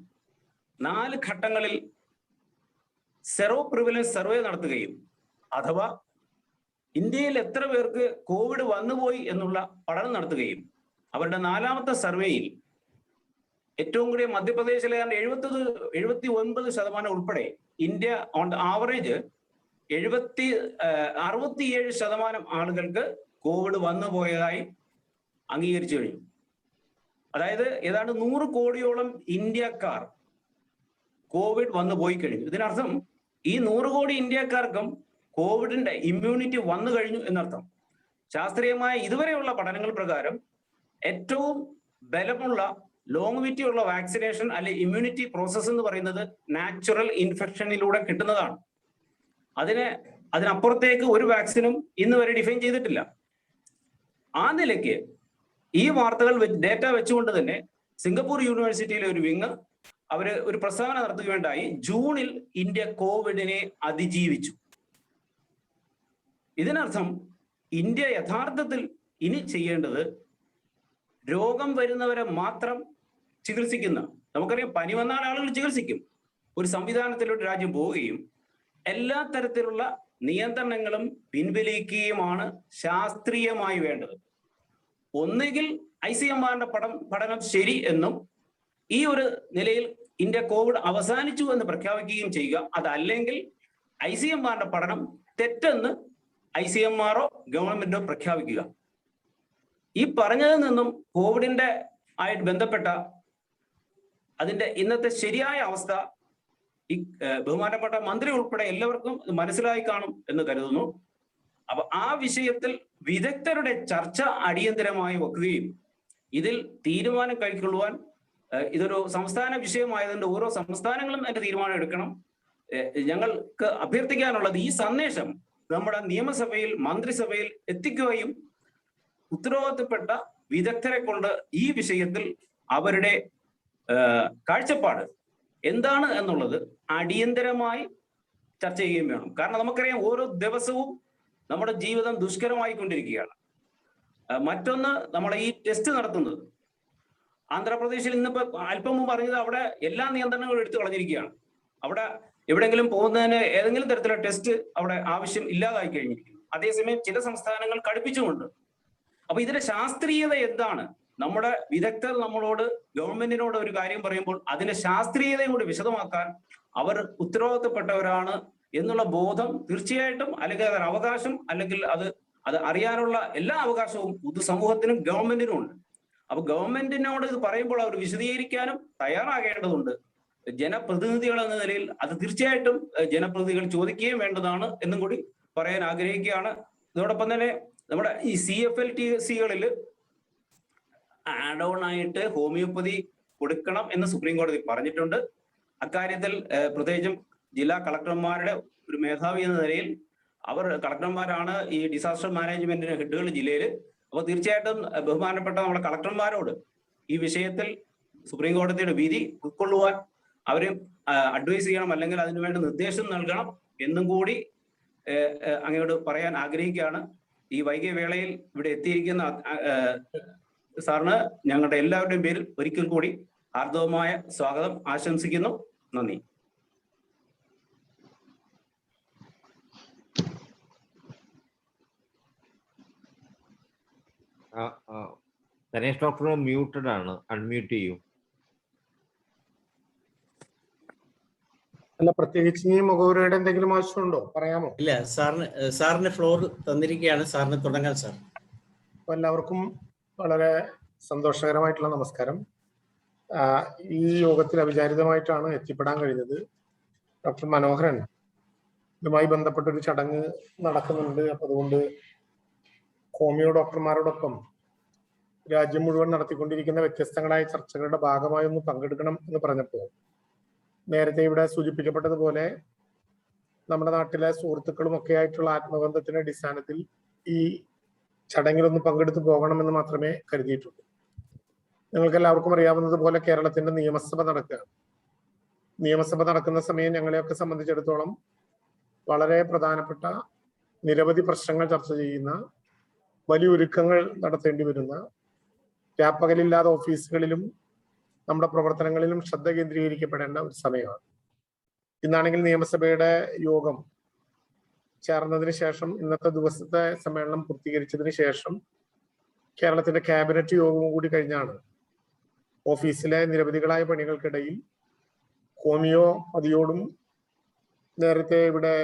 4 ഘട്ടങ്ങളിൽ സെറോ പ്രിവലൻസ് സർവേ നടത്തുകയും, അഥവാ ഇന്ത്യയിൽ എത്ര പേർക്ക് കോവിഡ് വന്നുപോയി എന്നുള്ള പഠനം നടത്തുകയും, അവരുടെ 4ാമത്തെ സർവേയിൽ ഏറ്റവും കൂടിയ മധ്യപ്രദേശിലെ 79% ഉൾപ്പെടെ ഇന്ത്യ ഓൺ ആവറേജ് 67% ആളുകൾക്ക് കോവിഡ് വന്നുപോയതായി അംഗീകരിച്ചു കഴിഞ്ഞു. അതായത് ഏതാണ്ട് 100 കോടിയോളം ഇന്ത്യക്കാർ കോവിഡ് വന്നു പോയി കഴിഞ്ഞു. ഇതിനർത്ഥം ഈ 100 കോടി ഇന്ത്യക്കാർക്കും കോവിഡിന്റെ ഇമ്മ്യൂണിറ്റി വന്നു കഴിഞ്ഞു എന്നർത്ഥം. ശാസ്ത്രീയമായ ഇതുവരെയുള്ള പഠനങ്ങൾ പ്രകാരം ഏറ്റവും ബലമുള്ള ലോങ്വിറ്റി ഉള്ള വാക്സിനേഷൻ അല്ലെ ഇമ്മ്യൂണിറ്റി പ്രോസസ് എന്ന് പറയുന്നത് നാച്ചുറൽ ഇൻഫെക്ഷനിലൂടെ കിട്ടുന്നതാണ്. അതിനപ്പുറത്തേക്ക് ഒരു വാക്സിനും ഇന്ന് വരെ ഡിഫൈൻ ചെയ്തിട്ടില്ല. ആ നിലയ്ക്ക് ഈ വാർത്തകൾ ഡേറ്റ വെച്ചുകൊണ്ട് തന്നെ സിംഗപ്പൂർ യൂണിവേഴ്സിറ്റിയിലെ ഒരു വിങ് അവര് ഒരു പ്രസ്താവന നടത്തുകയുണ്ടായി: ജൂണിൽ ഇന്ത്യ കോവിഡിനെ അതിജീവിച്ചു. ഇതിനർത്ഥം ഇന്ത്യ യഥാർത്ഥത്തിൽ ഇനി ചെയ്യേണ്ടത് രോഗം വരുന്നവരെ മാത്രം ചികിത്സിക്കുന്ന, നമുക്കറിയാം പനി വന്നാൽ ആളുകൾ ചികിത്സിക്കും, ഒരു സംവിധാനത്തിലൂടെ രാജ്യം പോവുകയും എല്ലാ തരത്തിലുള്ള നിയന്ത്രണങ്ങളും പിൻവലിക്കുകയുമാണ് ശാസ്ത്രീയമായി വേണ്ടത്. ഒന്നുകിൽ ICMRന്റെ പഠനം ശരി എന്നും ഈ ഒരു നിലയിൽ ഇന്ത്യ കോവിഡ് അവസാനിച്ചു എന്ന് പ്രഖ്യാപിക്കുകയും ചെയ്യുക. അതല്ലെങ്കിൽ ICMR പഠനം തെറ്റെന്ന് ICMR ഗവൺമെന്റോ പ്രഖ്യാപിക്കുക. ഈ പറഞ്ഞതിൽ നിന്നും കോവിഡിന്റെ ആയിട്ട് ബന്ധപ്പെട്ട അതിന്റെ ഇന്നത്തെ ശരിയായ അവസ്ഥ ഈ ബഹുമാനപ്പെട്ട മന്ത്രി ഉൾപ്പെടെ എല്ലാവർക്കും മനസ്സിലായി കാണും എന്ന് കരുതുന്നു. അപ്പൊ ആ വിഷയത്തിൽ വിദഗ്ധരുടെ ചർച്ച അടിയന്തരമായി വെക്കുകയും ഇതിൽ തീരുമാനം കൈക്കൊള്ളുവാൻ ഇതൊരു സംസ്ഥാന വിഷയമായതുകൊണ്ട് ഓരോ സംസ്ഥാനങ്ങളും അതിന്റെ തീരുമാനം എടുക്കണം. ഞങ്ങൾക്ക് അഭ്യർത്ഥിക്കാനുള്ളത് ഈ സന്ദേശം നമ്മുടെ നിയമസഭയിൽ മന്ത്രിസഭയിൽ എത്തിക്കുകയും ഉത്തരവാദിത്തപ്പെട്ട വിദഗ്ധരെ കൊണ്ട് ഈ വിഷയത്തിൽ അവരുടെ കാഴ്ചപ്പാട് എന്താണ് എന്നുള്ളത് അടിയന്തരമായി ചർച്ച ചെയ്യുകയും വേണം. കാരണം നമുക്കറിയാം ഓരോ ദിവസവും നമ്മുടെ ജീവിതം ദുഷ്കരമായി കൊണ്ടിരിക്കുകയാണ്. മറ്റൊന്ന്, നമ്മളെ ഈ ടെസ്റ്റ് നടത്തുന്നത് ആന്ധ്രാപ്രദേശിൽ ഇന്നിപ്പോ അല്പം മുമ്പ് പറഞ്ഞത് അവിടെ എല്ലാ നിയന്ത്രണങ്ങളും എടുത്തു കളഞ്ഞിരിക്കുകയാണ്. അവിടെ എവിടെയെങ്കിലും പോകുന്നതിന് ഏതെങ്കിലും തരത്തിലുള്ള ടെസ്റ്റ് അവിടെ ആവശ്യം ഇല്ലാതായി കഴിഞ്ഞിരിക്കുന്നു. അതേസമയം ചില സംസ്ഥാനങ്ങൾ കടുപ്പിച്ചുകൊണ്ട്. അപ്പൊ ഇതിന്റെ ശാസ്ത്രീയത എന്താണ്? നമ്മുടെ വിദഗ്ധർ നമ്മളോട് ഗവൺമെന്റിനോട് ഒരു കാര്യം പറയുമ്പോൾ അതിന്റെ ശാസ്ത്രീയതയും കൂടി വിശദമാക്കാൻ അവർ ഉത്തരവാദിത്തപ്പെട്ടവരാണ് എന്നുള്ള ബോധം തീർച്ചയായിട്ടും, അല്ലെങ്കിൽ അതൊരു അവകാശം, അല്ലെങ്കിൽ അത് അറിയാനുള്ള എല്ലാ അവകാശവും പൊതുസമൂഹത്തിനും ഗവൺമെന്റിനും ഉണ്ട്. അപ്പൊ ഗവൺമെന്റിനോട് ഇത് പറയുമ്പോൾ അവർ വിശദീകരിക്കാനും തയ്യാറാകേണ്ടതുണ്ട്. ജനപ്രതിനിധികൾ എന്ന നിലയിൽ അത് തീർച്ചയായിട്ടും ജനപ്രതിനിധികൾ ചോദിക്കുകയും വേണ്ടതാണ് എന്നും കൂടി പറയാൻ ആഗ്രഹിക്കുകയാണ്. ഇതോടൊപ്പം തന്നെ നമ്മുടെ ഈ CFLTCകളിൽ ആഡ് ഓൺ ആയിട്ട് ഹോമിയോപ്പതി കൊടുക്കണം എന്ന് സുപ്രീം കോടതി പറഞ്ഞിട്ടുണ്ട്. അക്കാര്യത്തിൽ പ്രത്യേകിച്ചും ജില്ലാ കളക്ടർമാരുടെ ഒരു മേധാവി എന്ന നിലയിൽ അവർ കളക്ടർമാരാണ് ഈ ഡിസാസ്റ്റർ മാനേജ്മെന്റിന് ഹെഡുകൾ ജില്ലയിൽ. അപ്പോൾ തീർച്ചയായിട്ടും ബഹുമാനപ്പെട്ട നമ്മുടെ കളക്ടർമാരോട് ഈ വിഷയത്തിൽ സുപ്രീം കോടതിയുടെ വിധി ഉൾക്കൊള്ളുവാൻ അവരെ അഡ്വൈസ് ചെയ്യണം, അല്ലെങ്കിൽ അതിനുവേണ്ട നിർദ്ദേശം നൽകണം എന്നും കൂടി അങ്ങോട്ട് പറയാൻ ആഗ്രഹിക്കുകയാണ്. ഈ വൈകിയ വേളയിൽ ഇവിടെ എത്തിയിരിക്കുന്ന സാറിന് ഞങ്ങളുടെ എല്ലാവരുടെയും പേരിൽ ഒരിക്കൽ കൂടി ഹാർദവമായ സ്വാഗതം ആശംസിക്കുന്നു. നന്ദി. ഗണേഷ് ഡോക്ടർ മ്യൂട്ടഡ് ആണ്, അൺമ്യൂട്ട് ചെയ്യൂ. അല്ല, പ്രത്യേകിച്ച് ഈ മുഖവരയുടെ എന്തെങ്കിലും ആവശ്യമുണ്ടോ? പറയാമോ? ഇല്ല, സാറിന് ഫ്ലോർ തന്നിരിക്കുകയാണ്. സാറിന് തുടങ്ങാൻ സാർ. അപ്പൊ എല്ലാവർക്കും വളരെ സന്തോഷകരമായിട്ടുള്ള നമസ്കാരം. ഈ യോഗത്തിൽ അവിചാരിതമായിട്ടാണ് എത്തിപ്പെടാൻ കഴിഞ്ഞത്. ഡോക്ടർ മനോഹരൻ ഇതുമായി ബന്ധപ്പെട്ടൊരു ചടങ്ങ് നടക്കുന്നുണ്ട്. അപ്പൊ അതുകൊണ്ട് ഹോമിയോ ഡോക്ടർമാരോടൊപ്പം രാജ്യം മുഴുവൻ നടത്തിക്കൊണ്ടിരിക്കുന്ന വ്യത്യസ്തങ്ങളായ ചർച്ചകളുടെ ഭാഗമായി ഒന്ന് പങ്കെടുക്കണം എന്ന് പറഞ്ഞപ്പോൾ നേരത്തെ ഇവിടെ സൂചിപ്പിക്കപ്പെട്ടതുപോലെ നമ്മുടെ നാട്ടിലെ സുഹൃത്തുക്കളും ഒക്കെ ആയിട്ടുള്ള ആത്മബന്ധത്തിന്റെ അടിസ്ഥാനത്തിൽ ഈ ചടങ്ങിലൊന്ന് പങ്കെടുത്തു പോകണമെന്ന് മാത്രമേ കരുതിയിട്ടുള്ളൂ. നിങ്ങൾക്ക് എല്ലാവർക്കും അറിയാവുന്നതുപോലെ കേരളത്തിന്റെ നിയമസഭ നടക്കുകയാണ്. നിയമസഭ നടക്കുന്ന സമയം ഞങ്ങളെയൊക്കെ സംബന്ധിച്ചിടത്തോളം വളരെ പ്രധാനപ്പെട്ട നിരവധി പ്രശ്നങ്ങൾ ചർച്ച ചെയ്യുന്ന, വലിയ ഒരുക്കങ്ങൾ നടത്തേണ്ടി വരുന്ന, രാപ്പകലില്ലാതെ ഓഫീസുകളിലും നമ്മുടെ പ്രവർത്തനങ്ങളിലും ശ്രദ്ധ കേന്ദ്രീകരിക്കപ്പെടേണ്ട ഒരു സമയമാണ്. ഇന്നാണെങ്കിൽ നിയമസഭയുടെ യോഗം ചേർന്നതിന് ശേഷം, ഇന്നത്തെ ദിവസത്തെ സമ്മേളനം പൂർത്തീകരിച്ചതിന് ശേഷം കേരളത്തിന്റെ ക്യാബിനറ്റ് യോഗവും കൂടി കഴിഞ്ഞാണ് ഓഫീസിലെ നിരവധികളായ പണികൾക്കിടയിൽ ഹോമിയോപതിയോടും നേരത്തെ ഇവിടെ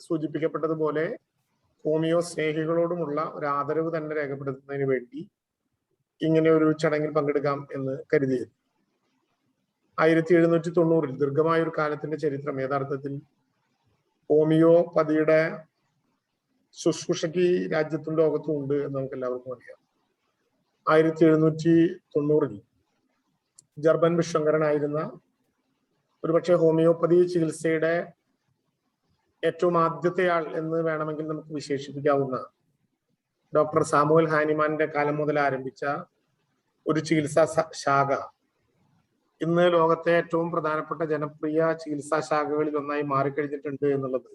സൂചിപ്പിക്കപ്പെട്ടതുപോലെ ഹോമിയോ സ്നേഹികളോടുമുള്ള ഒരു ആദരവ് തന്നെ രേഖപ്പെടുത്തുന്നതിന് വേണ്ടി ഇങ്ങനെ ഒരു ചടങ്ങിൽ പങ്കെടുക്കാം എന്ന് കരുതിയത്. 1790 ദീർഘമായ ഒരു കാലത്തിന്റെ ചരിത്രം യഥാർത്ഥത്തിൽ ഹോമിയോപതിയുടെ ശുശ്രൂഷയ്ക്ക് രാജ്യത്തും ലോകത്തും ഉണ്ട് എന്ന് നമുക്ക് എല്ലാവർക്കും അറിയാം. 1790 ജർമ്മൻ വിശ്വങ്കരനായിരുന്ന, ഒരുപക്ഷെ ഹോമിയോപ്പതി ചികിത്സയുടെ ഏറ്റവും ആദ്യത്തെ ആൾ എന്ന് വേണമെങ്കിൽ നമുക്ക് വിശേഷിപ്പിക്കാവുന്ന ഡോക്ടർ സാമുവൽ ഹാനിമാന്റെ കാലം മുതൽ ആരംഭിച്ച ഒരു ചികിത്സാ ശാഖ ഇന്ന് ലോകത്തെ ഏറ്റവും പ്രധാനപ്പെട്ട ജനപ്രിയ ചികിത്സാ ശാഖകളിൽ ഒന്നായി മാറിക്കഴിഞ്ഞിട്ടുണ്ട് എന്നുള്ളത്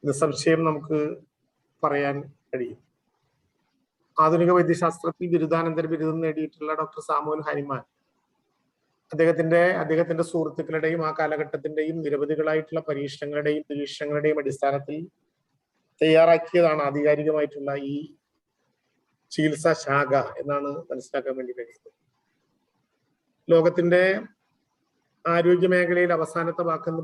നിസ്സംശയം നമുക്ക് പറയാൻ കഴിയും. ആധുനിക വൈദ്യശാസ്ത്രത്തിൽ ബിരുദാനന്തര ബിരുദം നേടിയിട്ടുള്ള ഡോക്ടർ സാമുവൽ ഹാനിമാൻ അദ്ദേഹത്തിന്റെ സുഹൃത്തുക്കളുടെയും ആ കാലഘട്ടത്തിന്റെയും നിരവധികളായിട്ടുള്ള പരീക്ഷണങ്ങളുടെയും നിരീക്ഷണങ്ങളുടെയും അടിസ്ഥാനത്തിൽ തയ്യാറാക്കിയതാണ് ആധികാരികമായിട്ടുള്ള ഈ ചികിത്സാ ശാഖ എന്നാണ് മനസ്സിലാക്കാൻ വേണ്ടി കഴിയുന്നത്. ലോകത്തിന്റെ ആരോഗ്യ മേഖലയിൽ അവസാനത്തെ വാക്കെന്ന്